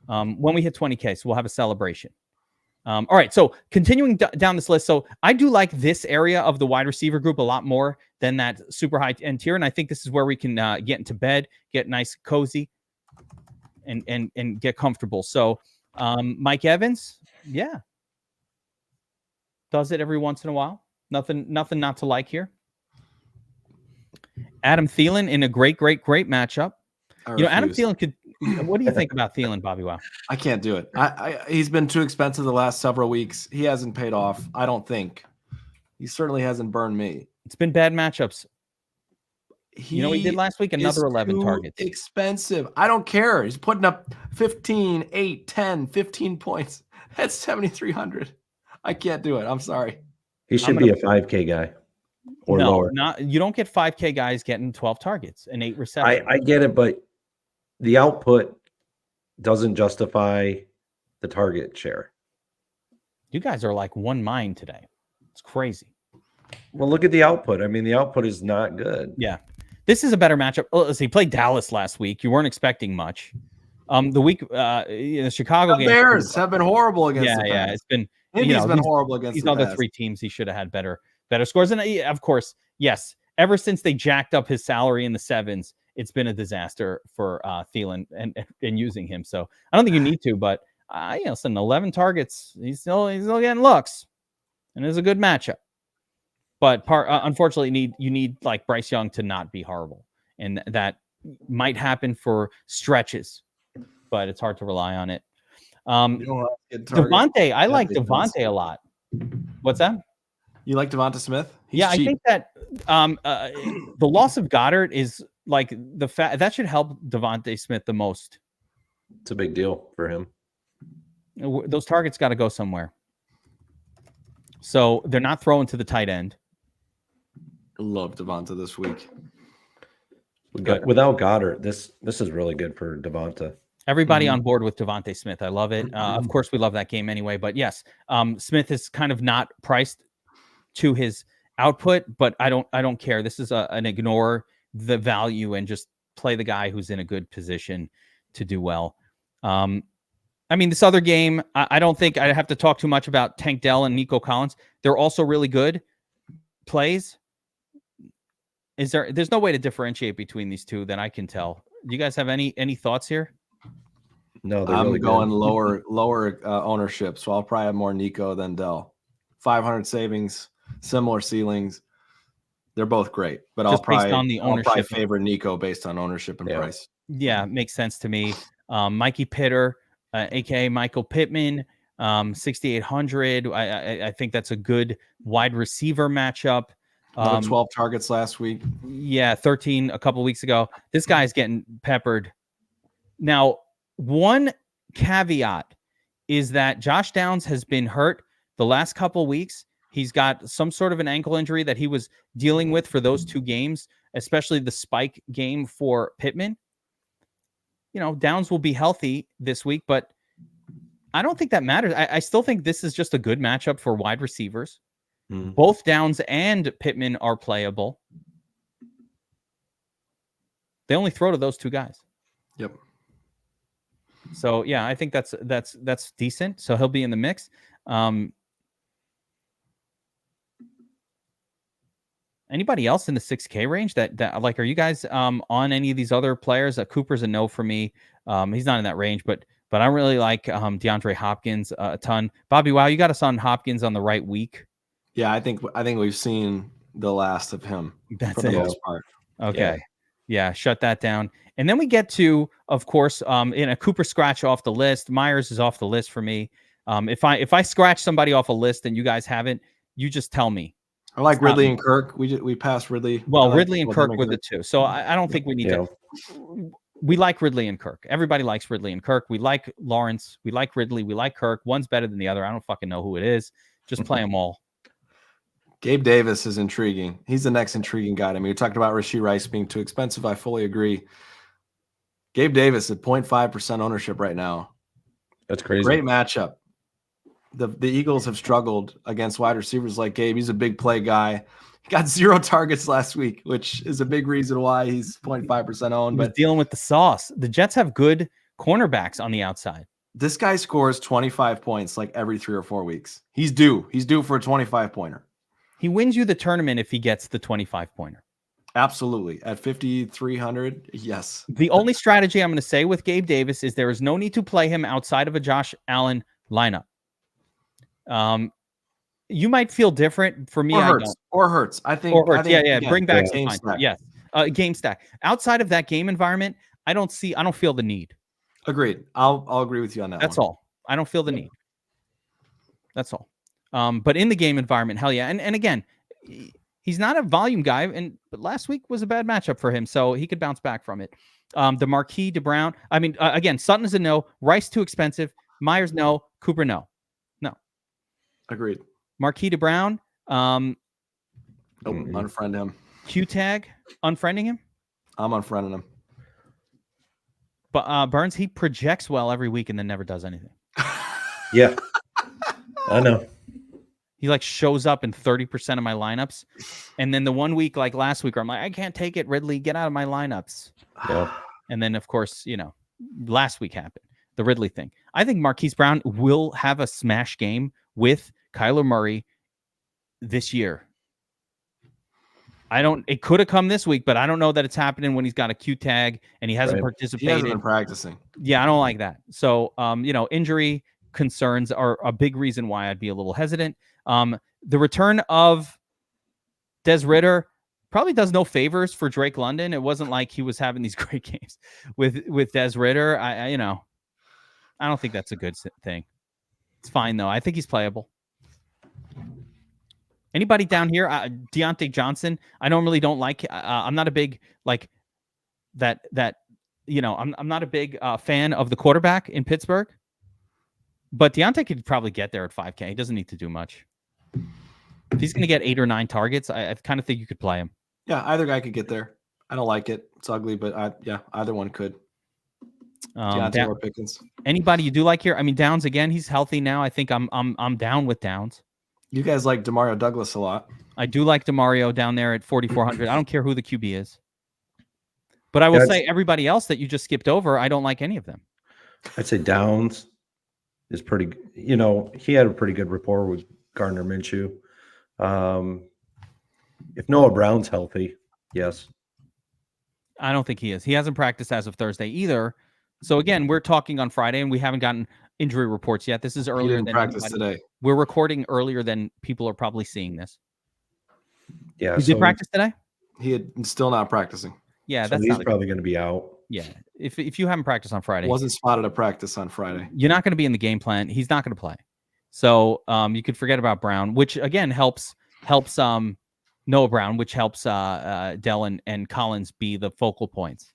When we hit 20K, so we'll have a celebration. All right, so continuing down this list. So I do like this area of the wide receiver group a lot more than that super high end tier, and I think this is where we can get into bed, get nice, cozy, and get comfortable. So Mike Evans, yeah, does it every once in a while. Nothing not to like here. Adam Thielen in a great matchup. Adam Thielen could. What do you think about Thielen, BobbyWow? I can't do it. He's been too expensive the last several weeks. He hasn't paid off. I don't think. He certainly hasn't burned me. It's been bad matchups. He did last week? Another 11 targets. Expensive. I don't care. He's putting up 15, 8, 10, 15 points. That's 7,300. I can't do it. I'm sorry. He should be a 5K guy or lower. You don't get 5K guys getting 12 targets and 8 receptions. I get it, but the output doesn't justify the target share. You guys are like one mind today. It's crazy. Well, look at the output. I mean, the output is not good. Yeah. This is a better matchup. Let's see. He played Dallas last week. You weren't expecting much. The week the Chicago game. The Bears have been horrible against the Bears. It's been Indy's been horrible against these the other Bears. 3 teams. He should have had better scores. And of course, yes, ever since they jacked up his salary in the 7s, it's been a disaster for Thielen and using him. So I don't think you need to, but some 11 targets. He's still getting looks, and it's a good matchup. But unfortunately, you need like Bryce Young to not be horrible, and that might happen for stretches, but it's hard to rely on it. Devontae, I like Devontae a lot. What's that? You like Devonta Smith? He's cheap. I think that the loss of Goddard is like that should help Devonta Smith the most. It's a big deal for him. Those targets got to go somewhere. So they're not throwing to the tight end. Love Devonta this week. Without Goddard, this is really good for Devonta. Everybody on board with Devontae Smith. I love it. Of course, we love that game anyway. But yes, Smith is kind of not priced to his output, but I don't care. This is an ignore the value and just play the guy who's in a good position to do well. I mean, this other game, I don't think I have to talk too much about Tank Dell and Nico Collins. They're also really good plays. There's no way to differentiate between these two that I can tell. Do you guys have any thoughts here? No, they're I'm really going good. lower ownership, so I'll probably have more Nico than Dell. 500 savings, similar ceilings. They're both great, but Just based on the ownership. I'll probably favor Nico based on ownership and price. Yeah, makes sense to me. Mikey Pitter, aka Michael Pittman, 6,800. I think that's a good wide receiver matchup. 12 targets last week. Yeah, 13 a couple weeks ago. This guy's getting peppered. Now, one caveat is that Josh Downs has been hurt the last couple weeks. He's got some sort of an ankle injury that he was dealing with for those 2 games, especially the spike game for Pittman. You know, Downs will be healthy this week, but I don't think that matters. I still think this is just a good matchup for wide receivers. Both Downs and Pittman are playable. They only throw to those 2 guys. Yep. So yeah, I think that's decent. So he'll be in the mix. Anybody else in the 6K range that like, are you guys on any of these other players? Cooper's a no for me. He's not in that range, but I don't really like DeAndre Hopkins a ton. Bobby, wow, you got us on Hopkins on the right week. Yeah, I think we've seen the last of him. That's for the most part. Okay. Yeah, shut that down. And then we get to, of course, in a Cooper scratch off the list. Myers is off the list for me. If I scratch somebody off a list and you guys haven't, you just tell me. I like Ridley and Kirk. We passed Ridley. Well, Ridley and Kirk were the 2. So I don't think we need to. We like Ridley and Kirk. Everybody likes Ridley and Kirk. We like Lawrence. We like Ridley. We like Kirk. One's better than the other. I don't fucking know who it is. Just play them all. Gabe Davis is intriguing. He's the next intriguing guy. I mean, we talked about Rashee Rice being too expensive. I fully agree. Gabe Davis at 0.5% ownership right now. That's crazy. Great matchup. The Eagles have struggled against wide receivers like Gabe. He's a big play guy. He got 0 targets last week, which is a big reason why he's 0.5% owned. But dealing with the sauce. The Jets have good cornerbacks on the outside. This guy scores 25 points like every 3 or 4 weeks. He's due. He's due for a 25-pointer. He wins you the tournament if he gets the 25-pointer. Absolutely. At 5,300, yes. The only strategy I'm going to say with Gabe Davis is there is no need to play him outside of a Josh Allen lineup. You might feel different. For me, or Hurts. I think. Yeah. Again, bring back game stack. Yes. Game stack. Outside of that game environment, I don't feel the need. Agreed. I'll agree with you on that. That's all. I don't feel the need. That's all. But in the game environment, hell yeah. And again, he's not a volume guy, but last week was a bad matchup for him, so he could bounce back from it. The Marquis de Brown. I mean, again, Sutton is a no. Rice too expensive. Myers no. Cooper no. Agreed. Marquis de Brown. Unfriend him. Q tag. Unfriending him. I'm unfriending him. But Burns, he projects well every week and then never does anything. Yeah, I know. He like shows up in 30% of my lineups, and then the 1 week like last week, where I'm like, I can't take it, Ridley, get out of my lineups. Yeah. And then of course, last week happened the Ridley thing. I think Marquise Brown will have a smash game with Kyler Murray this year. It could have come this week, but I don't know that it's happening when he's got a Q tag and he hasn't participated. He hasn't been practicing. Yeah, I don't like that. So, injury concerns are a big reason why I'd be a little hesitant. The return of Des Ridder probably does no favors for Drake London. It wasn't like he was having these great games with Des Ridder. I don't think that's a good thing. It's fine though. I think he's playable. Anybody down here? Deontay Johnson. I normally don't like. I'm not a big like that. I'm not a big fan of the quarterback in Pittsburgh. But Deontay could probably get there at 5K. He doesn't need to do much. If he's going to get 8 or 9 targets, I kind of think you could play him. Yeah, either guy could get there. I don't like it. It's ugly, but either one could. Deontay or Pickens. Anybody you do like here? I mean, Downs again. He's healthy now. I think I'm down with Downs. You guys like Demario Douglas a lot. I do like DeMario down there at 4,400. I don't care who the QB is. But I will say everybody else that you just skipped over, I don't like any of them. I'd say Downs is pretty, he had a pretty good rapport with Gardner Minshew. If Noah Brown's healthy, yes. I don't think he is. He hasn't practiced as of Thursday either. So again, we're talking on Friday and we haven't gotten injury reports yet. This is earlier than practice today. We're recording earlier than people are probably seeing this. Yeah. He did practice today? He had still not practicing. Yeah, so he's probably going to be out. Yeah. If you haven't practiced on Friday. Wasn't spotted at practice on Friday. You're not going to be in the game plan. He's not going to play. So you could forget about Brown, which again helps Noah Brown, which helps Dell and Collins be the focal points.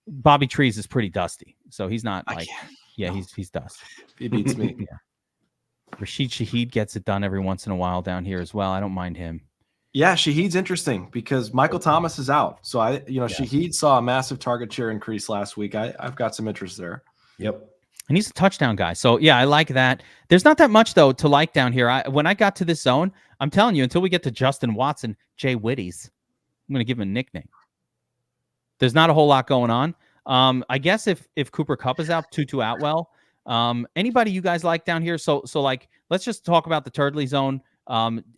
Bobby Trees is pretty dusty, so he's not he's dust. He beats me. Yeah. Rashid Shaheed gets it done every once in a while down here as well. I don't mind him. Yeah, Shaheed's interesting because Michael Thomas is out. So Shaheed saw a massive target share increase last week. I've got some interest there. Yep. And he's a touchdown guy. So yeah, I like that. There's not that much though to like down here. When I got to this zone, I'm telling you, until we get to Justin Watson, Jay Whitties, I'm going to give him a nickname. There's not a whole lot going on. I guess if Cooper Kupp is out, Tutu Atwell, anybody you guys like down here? So like, let's just talk about the Turdley zone.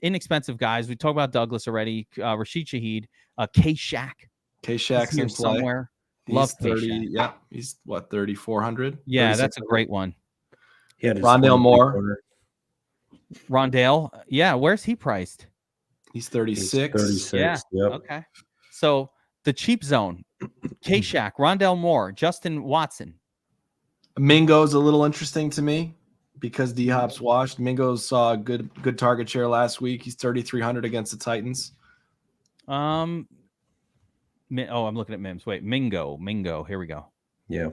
Inexpensive guys. We talked about Douglas already. Rashid Shaheed, K-Shack. K-Shack's in play. Somewhere. He's Love 30. K-Shack. Yeah, he's what, 3,400? Yeah, that's a great one. Rondale Moore. Rondale. Yeah, where's he priced? He's 36. 36. Yeah. Yep. Okay. So the cheap zone, K-Shack, Rondale Moore, Justin Watson. Mingo's a little interesting to me because D-Hop's washed. Mingo saw a good target share last week. He's 3,300 against the Titans. I'm looking at Mims. Wait, Mingo. Here we go. Yeah.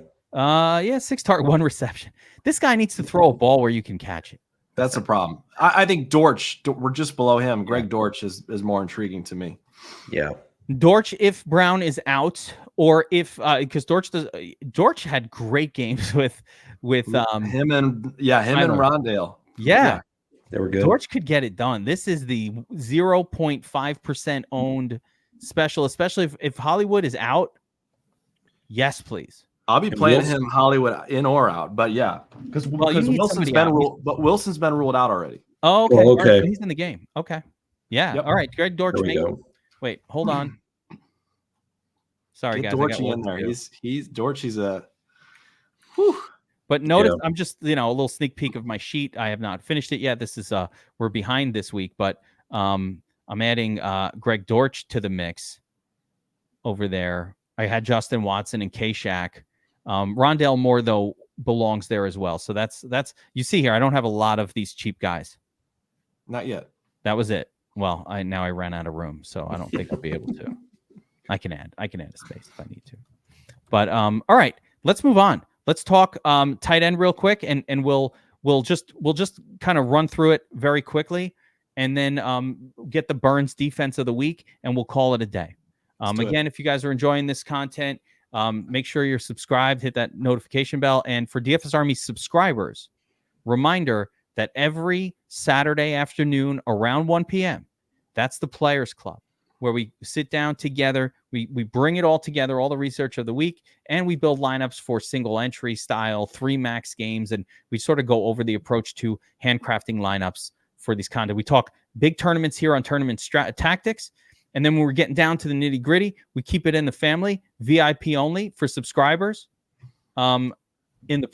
6 target, 1 reception. This guy needs to throw a ball where you can catch it. That's a problem. I think Dortch, we're just below him. Greg Dortch is more intriguing to me. Yeah. Dortch, if Brown is out, or if because Dortch had great games with him and Rondale. Yeah, they were good. Dortch could get it done. This is the 0.5% owned special, especially if Hollywood is out. Yes, please. I'll be playing him Hollywood in or out, but yeah, because Wilson's been ruled out already. Oh, okay. Oh, okay. Right, he's in the game. Okay. Yeah. Yep. All right. Greg Dortch. Wait, hold on. Sorry, Get guys. Dortch in there. He's Dortch. He's a. Whew. But notice, I'm just a little sneak peek of my sheet. I have not finished it yet. This is we're behind this week, but I'm adding Greg Dortch to the mix over there. I had Justin Watson and K-Shack. Rondale Moore though belongs there as well. So that's you see here. I don't have a lot of these cheap guys. Not yet. That was it. Well, I ran out of room, so I don't think I'll be able to. I can add a space if I need to. But all right, let's move on. Let's talk tight end real quick, and we'll just kind of run through it very quickly, and then get the Burns defense of the week, and we'll call it a day. Again, if you guys are enjoying this content, make sure you're subscribed, hit that notification bell, and for DFS Army subscribers, reminder that every Saturday afternoon around 1 p.m., that's the Players Club, where we sit down together, we bring it all together, all the research of the week, and we build lineups for single entry style 3 max games, and we sort of go over the approach to handcrafting lineups for these content. We talk big tournaments here on tournament tactics, and then when we're getting down to the nitty gritty, we keep it in the family, VIP only for subscribers, in the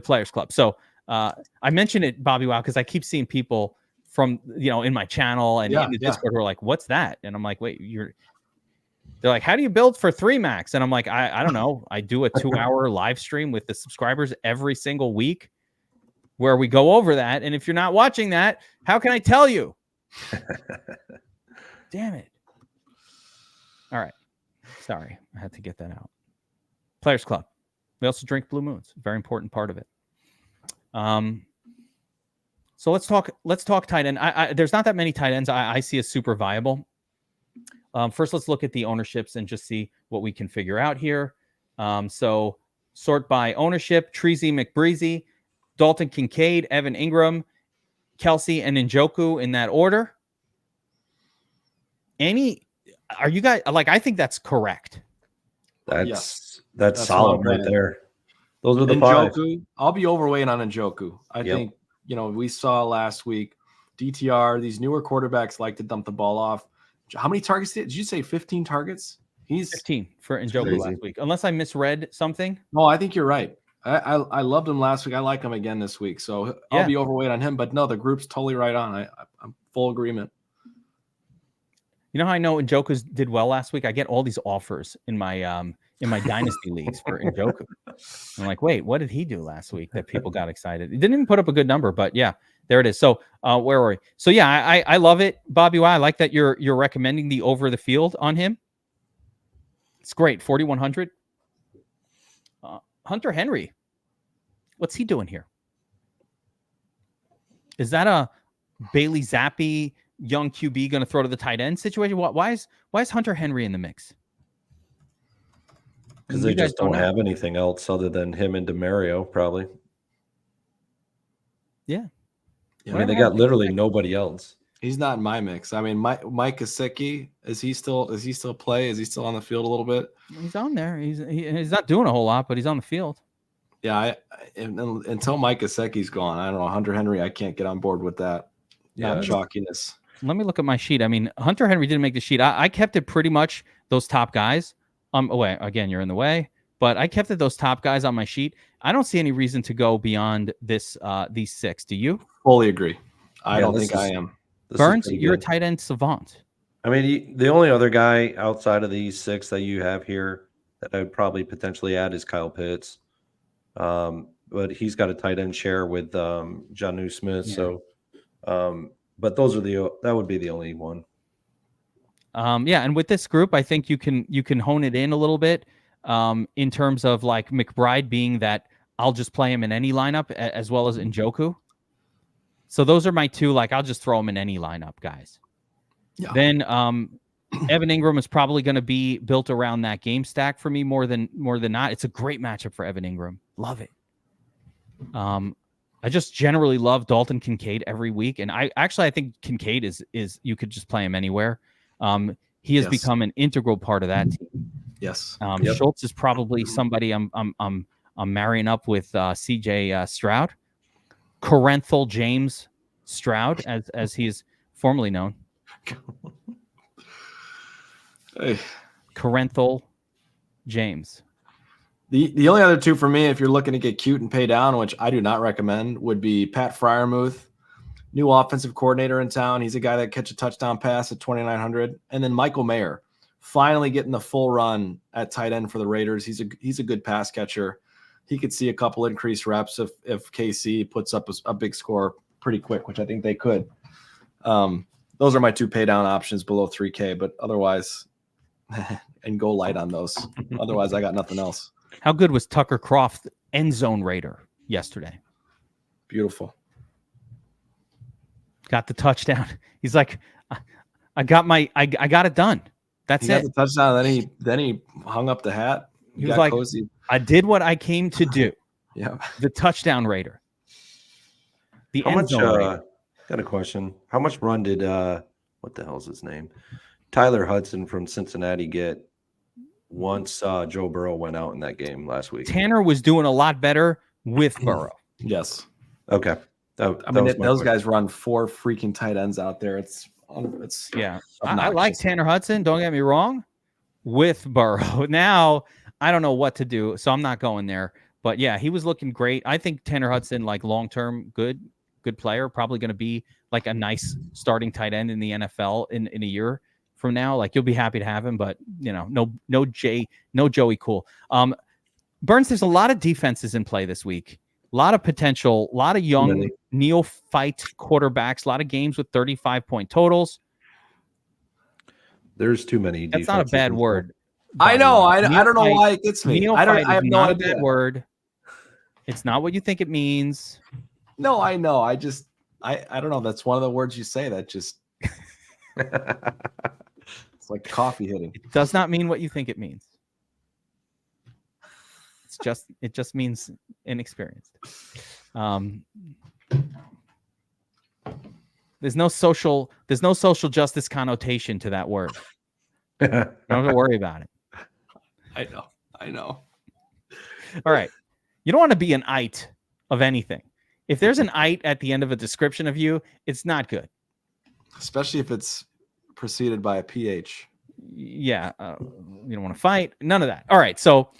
Players Club. So I mentioned it, BobbyWow, because I keep seeing people from in my channel and in the Discord who are like, "What's that?" And I'm like, "Wait, They're like, "How do you build for 3 max?" And I'm like, I don't know. I do a 2-hour live stream with the subscribers every single week, where we go over that. And if you're not watching that, how can I tell you? Damn it. All right. Sorry. I had to get that out. Players Club. We also drink Blue Moons. Very important part of it. So let's talk tight end. There's not that many tight ends I see as super viable. First, let's look at the ownerships and just see what we can figure out here. So sort by ownership: Treasy McBreezy, Dalton Kincaid, Evan Ingram, Kelsey, and Njoku in that order. Are you guys like? I think that's correct. That's solid right there. Those are the Njoku, 5. I'll be overweight on Njoku. I think, we saw last week DTR, these newer quarterbacks like to dump the ball off. How many targets did you say? 15 targets? He's 15 for Njoku last week. Unless I misread something. No, I think you're right. I loved him last week. I like him again this week. So I'll be overweight on him. But no, the group's totally right on. I'm full agreement. You know how I know Njoku did well last week? I get all these offers in my dynasty leagues for Njoku. I'm like, wait, what did he do last week that people got excited? He didn't even put up a good number, but yeah, there it is. So where were we? So yeah, I love it, BobbyWow. I like that you're recommending the over the field on him. It's great. 4,100. Hunter Henry. What's he doing here? Is that a Bailey Zappi young QB going to throw to the tight end situation? Why is Hunter Henry in the mix? Because they just don't have anything else other than him and DeMario, probably. Yeah. I mean, they got literally nobody else. He's not in my mix. I mean, Mike Gesicki, is he still play? Is he still on the field a little bit? He's on there. He's not doing a whole lot, but he's on the field. Yeah, until Mike Gesicki's gone, I don't know. Hunter Henry, I can't get on board with that. Yeah, chalkiness. Let me look at my sheet. I mean, Hunter Henry didn't make the sheet. I kept it pretty much those top guys. Away again, you're in the way, but I kept it those top guys on my sheet. I don't see any reason to go beyond these 6. Do you? Fully agree. I don't think I am. Burns, you're a tight end savant. I mean, the only other guy outside of these 6 that you have here that I would probably potentially add is Kyle Pitts. But he's got a tight end share with Jonnu Smith. Yeah. So, but that would be the only one. And with this group, I think you can hone it in a little bit in terms of like McBride being that I'll just play him in any lineup as well as Njoku. So those are my 2. Like I'll just throw him in any lineup, guys. Yeah. Then Evan Ingram is probably going to be built around that game stack for me more than not. It's a great matchup for Evan Ingram. Love it. I just generally love Dalton Kincaid every week, and I think Kincaid is you could just play him anywhere. He has become an integral part of that team. Yes. Schultz is probably somebody I'm marrying up with CJ Stroud. Corenthal James Stroud, as he is formerly known. Hey. Corenthal James. The only other 2 for me, if you're looking to get cute and pay down, which I do not recommend, would be Pat Freiermuth, new offensive coordinator in town. He's a guy that catch a touchdown pass at 2,900. And then Michael Mayer, finally getting the full run at tight end for the Raiders. He's a good pass catcher. He could see a couple increased reps if KC puts up a big score pretty quick, which I think they could. Those are my 2 pay down options below 3K, but otherwise, and go light on those. Otherwise, I got nothing else. How good was Tucker Croft, end zone raider, yesterday? Beautiful. Got the touchdown. He's like, I got it done. That's it. He got the touchdown. Then he hung up the hat. He was like, cozy. I did what I came to do. Yeah. The touchdown raider. The end zone raider. Got a question. How much run did what the hell's his name? Tyler Hudson from Cincinnati get once Joe Burrow went out in that game last week? Tanner was doing a lot better with Burrow. Yes. Okay. Those guys run 4 freaking tight ends out there. It's yeah. I like Tanner Hudson. Don't get me wrong. With Burrow now, I don't know what to do, so I'm not going there. But yeah, he was looking great. I think Tanner Hudson, like long term, good player, probably going to be like a nice starting tight end in the NFL in a year from now. Like you'll be happy to have him, but no Joey Cool. Burns, there's a lot of defenses in play this week. A lot of potential, a lot of young neophyte quarterbacks, a lot of games with 35-point totals. There's too many. That's not a bad word. I know. I don't know why it gets me. I have no idea. Bad word. It's not what you think it means. No, I know. I don't know. That's one of the words you say that just it's like coffee hitting. It does not mean what you think it means. It just means inexperienced. There's no social justice connotation to that word. You don't have to worry about it. I know. All right. You don't want to be an ite of anything. If there's an ite at the end of a description of you, it's not good. Especially if it's preceded by a PH. Yeah. You don't want to fight. None of that. All right. So,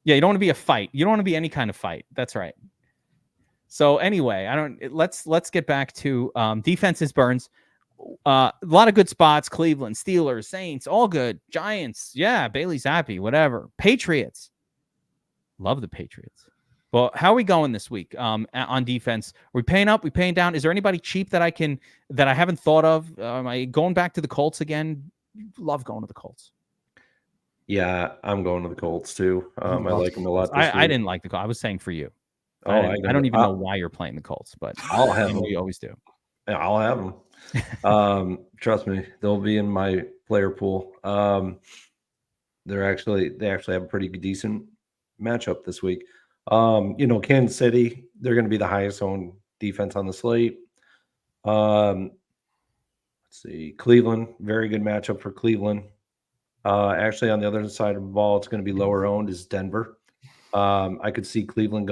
yeah, you don't want to be a fight. You don't want to be any kind of fight. That's right. So anyway, let's get back to defenses, Burns. A lot of good spots. Cleveland, Steelers, Saints, all good. Giants, yeah, Bailey Zappi, whatever. Patriots. Love the Patriots. Well, how are we going this week on defense? Are we paying up? We paying down? Is there anybody cheap that I haven't thought of? Am I going back to the Colts again? Love going to the Colts. Yeah, I'm going to the Colts too. I like them a lot. I didn't like the Colts. I was saying for you. Oh, I don't even know why you're playing the Colts, but I'll have them. We always do. I'll have them. Trust me, they'll be in my player pool. They actually have a pretty decent matchup this week. Kansas City, they're going to be the highest owned defense on the slate. Let's see, Cleveland, very good matchup for Cleveland. Actually, on the other side of the ball, it's going to be lower owned is Denver. I could see Cleveland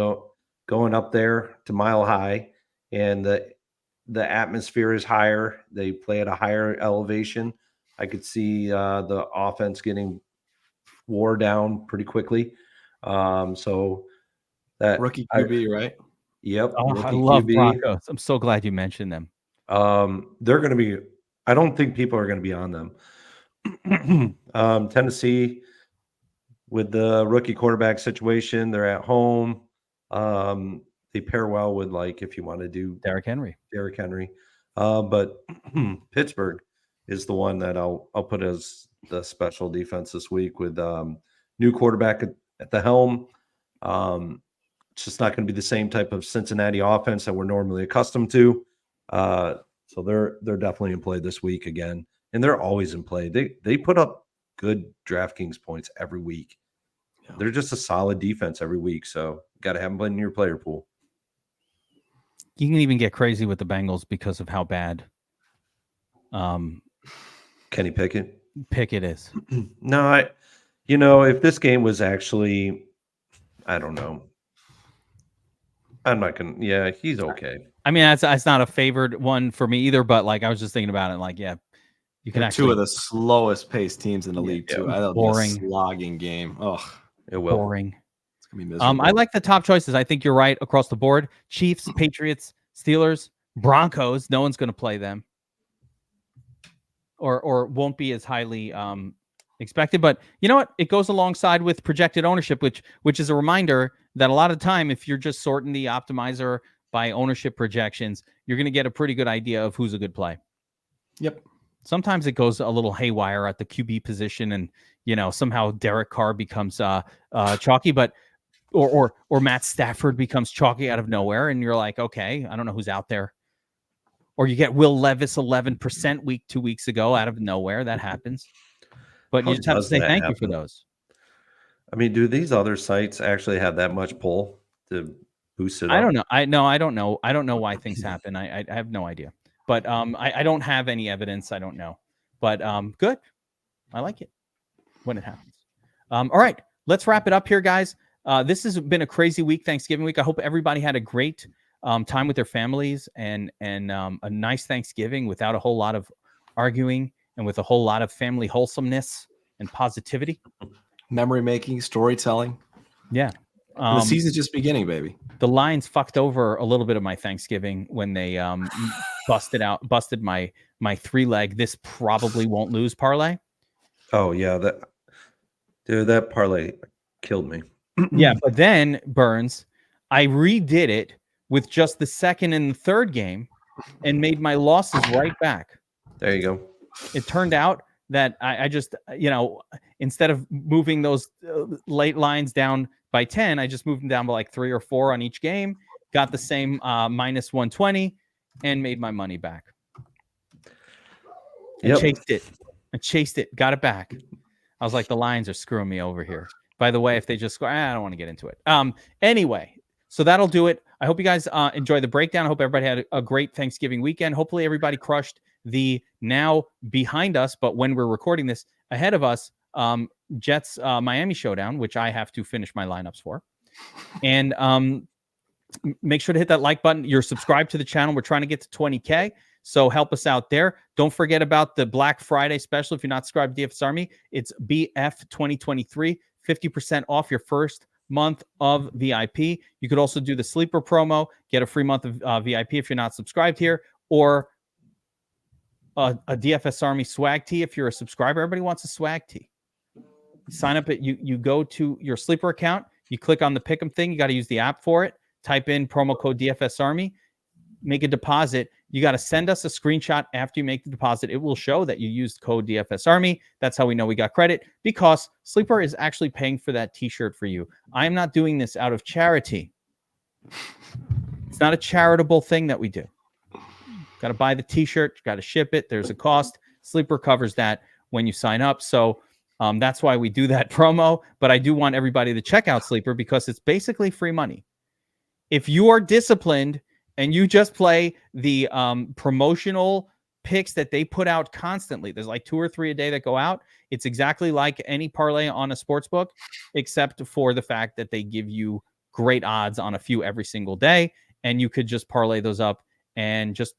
going up there to Mile High, and the atmosphere is higher. They play at a higher elevation. I could see the offense getting wore down pretty quickly. So that rookie QB, right? Yep. Oh, I love Broncos. I'm so glad you mentioned them. They're going to be. I don't think people are going to be on them. Tennessee, with the rookie quarterback situation, they're at home. They pair well with, like, if you want to do Derrick Henry. But Pittsburgh is the one that I'll put as the special defense this week with new quarterback at the helm. It's just not going to be the same type of Cincinnati offense that we're normally accustomed to. So they're definitely in play this week again, and they're always in play. They put up good DraftKings points every week. Yeah. They're just a solid defense every week, so got to have them in your player pool. You can even get crazy with the Bengals because of how bad Kenny Pickett is. No, if this game was actually, I don't know. I'm not going to, yeah, he's okay. I mean, that's not a favored one for me either, but like I was just thinking about it, like, yeah, you can actually. Two of the slowest paced teams in the league, too. Yeah, boring. Be a slogging game. Oh, it will. Boring. It's going to be miserable. I like the top choices. I think you're right across the board. Chiefs, Patriots, Steelers, Broncos. No one's going to play them. Or won't be as highly expected. But you know what? It goes alongside with projected ownership, which is a reminder that a lot of time, if you're just sorting the optimizer by ownership projections, you're going to get a pretty good idea of who's a good play. Yep. Sometimes it goes a little haywire at the QB position, and somehow Derek Carr becomes chalky, but or Matt Stafford becomes chalky out of nowhere, and you're like, okay, I don't know who's out there. Or you get Will Levis 11% 2 weeks ago out of nowhere. That happens. But you just have to say thank you for those. I mean, do these other sites actually have that much pull to boost it up? I don't know. I don't know. I don't know why things happen. I have no idea. But I don't have any evidence. I don't know. But good. I like it when it happens. All right. Let's wrap it up here, guys. This has been a crazy week, Thanksgiving week. I hope everybody had a great time with their families and a nice Thanksgiving without a whole lot of arguing and with a whole lot of family wholesomeness and positivity. Memory making, storytelling. Yeah. The season's just beginning, baby. The Lions fucked over a little bit of my Thanksgiving when they busted my 3-leg. This probably won't lose parlay. Oh yeah, that parlay killed me. Yeah, but then Burns, I redid it with just the second and the third game and made my losses right back. There you go. It turned out that I just, instead of moving those late lines down by 10. I just moved them down by like 3 or 4 on each game, got the same minus 120, and made my money back. Yep. I chased it, got it back. I was like, the Lions are screwing me over here. By the way, if they just score, I don't want to get into it. Anyway, so that'll do it. I hope you guys enjoy the breakdown. I hope everybody had a great Thanksgiving weekend. Hopefully everybody crushed the now behind us, but when we're recording this, ahead of us, Jets Miami showdown, which I have to finish my lineups for. And make sure to hit that like button. You're subscribed to the channel. We're trying to get to 20K. So help us out there. Don't forget about the Black Friday special. If you're not subscribed to DFS Army, it's BF 2023, 50% off your first month of VIP. You could also do the sleeper promo, get a free month of VIP if you're not subscribed here, or a DFS Army swag tee if you're a subscriber. Everybody wants a swag tee. Sign up you go to your sleeper account, you click on the pick'em thing, you got to use the app for it, type in promo code DFS Army, make a deposit. You got to send us a screenshot after you make the deposit. It will show that you used code DFS Army. That's how we know we got credit, because Sleeper is actually paying for that t-shirt for you. I am not doing this out of charity. It's not a charitable thing that we do. Got to buy the t-shirt, got to ship it. There's a cost. Sleeper covers that when you sign up. So that's why we do that promo. But I do want everybody to check out Sleeper because it's basically free money. If you are disciplined and you just play the promotional picks that they put out constantly, there's like 2 or 3 a day that go out. It's exactly like any parlay on a sports book, except for the fact that they give you great odds on a few every single day. And you could just parlay those up and just,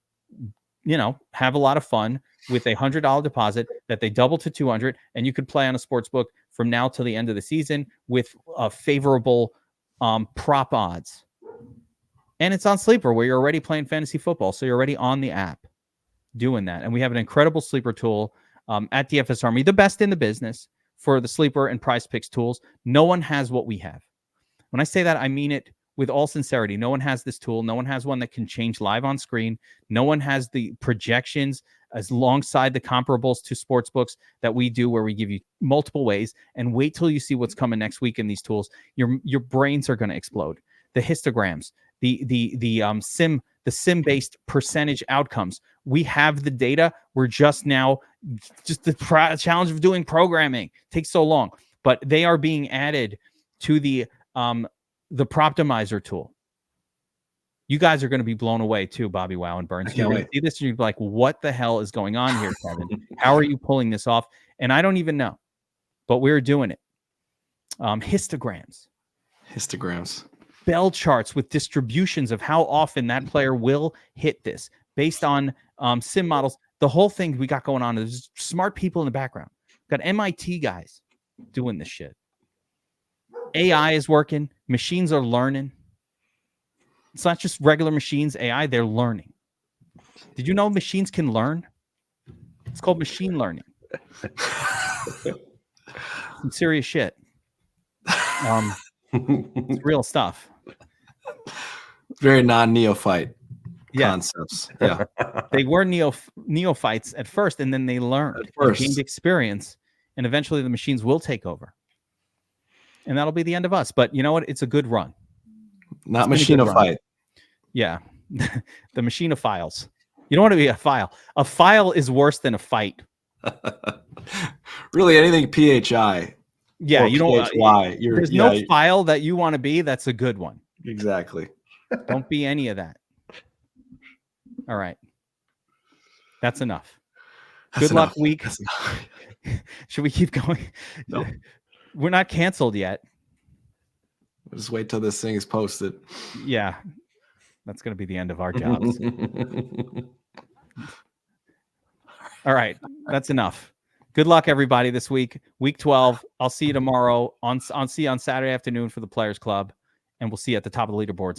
have a lot of fun with a $100 deposit that they double to 200. And you could play on a sports book from now till the end of the season with favorable prop odds. And it's on Sleeper, where you're already playing fantasy football. So you're already on the app doing that. And we have an incredible Sleeper tool at DFS Army, the best in the business for the Sleeper and Prize Picks tools. No one has what we have. When I say that, I mean it with all sincerity. No one has this tool. No one has one that can change live on screen. No one has the projections alongside the comparables to sports books that we do, where we give you multiple ways. And wait till you see what's coming next week in these tools. Your brains are going to explode. The histograms, the sim-based percentage outcomes. We have the data. We're just the challenge of doing programming takes so long, but they are being added to the Proptimizer tool. You guys are going to be blown away too, BobbyWow and Burns. You're going to see this and you're like, what the hell is going on here, Kevin? How are you pulling this off? And I don't even know, but we're doing it. Histograms. Bell charts with distributions of how often that player will hit this based on sim models. The whole thing we got going on is smart people in the background. We've got MIT guys doing this shit. AI is working. Machines are learning. It's not just regular machines, AI, they're learning. Did you know machines can learn? It's called machine learning. Some serious shit. It's real stuff. Very non-neophyte concepts. Yeah. They were neophytes at first, and then they learned, gained experience, and eventually the machines will take over. And that'll be the end of us. But you know what? It's a good run. Not machinophyte. Yeah. The machinophiles. You don't want to be a file. A file is worse than a fight. Really, anything PHI. Yeah, you don't. PHY. There's no file that you want to be. That's a good one. Exactly. Don't be any of that. All right. That's enough. Good luck week. Should we keep going? No. We're not canceled yet. We'll just wait till this thing is posted. Yeah. That's going to be the end of our jobs. All right. That's enough. Good luck, everybody, this week. Week 12. I'll see you tomorrow. See you on Saturday afternoon for the Players Club. And we'll see you at the top of the leaderboards.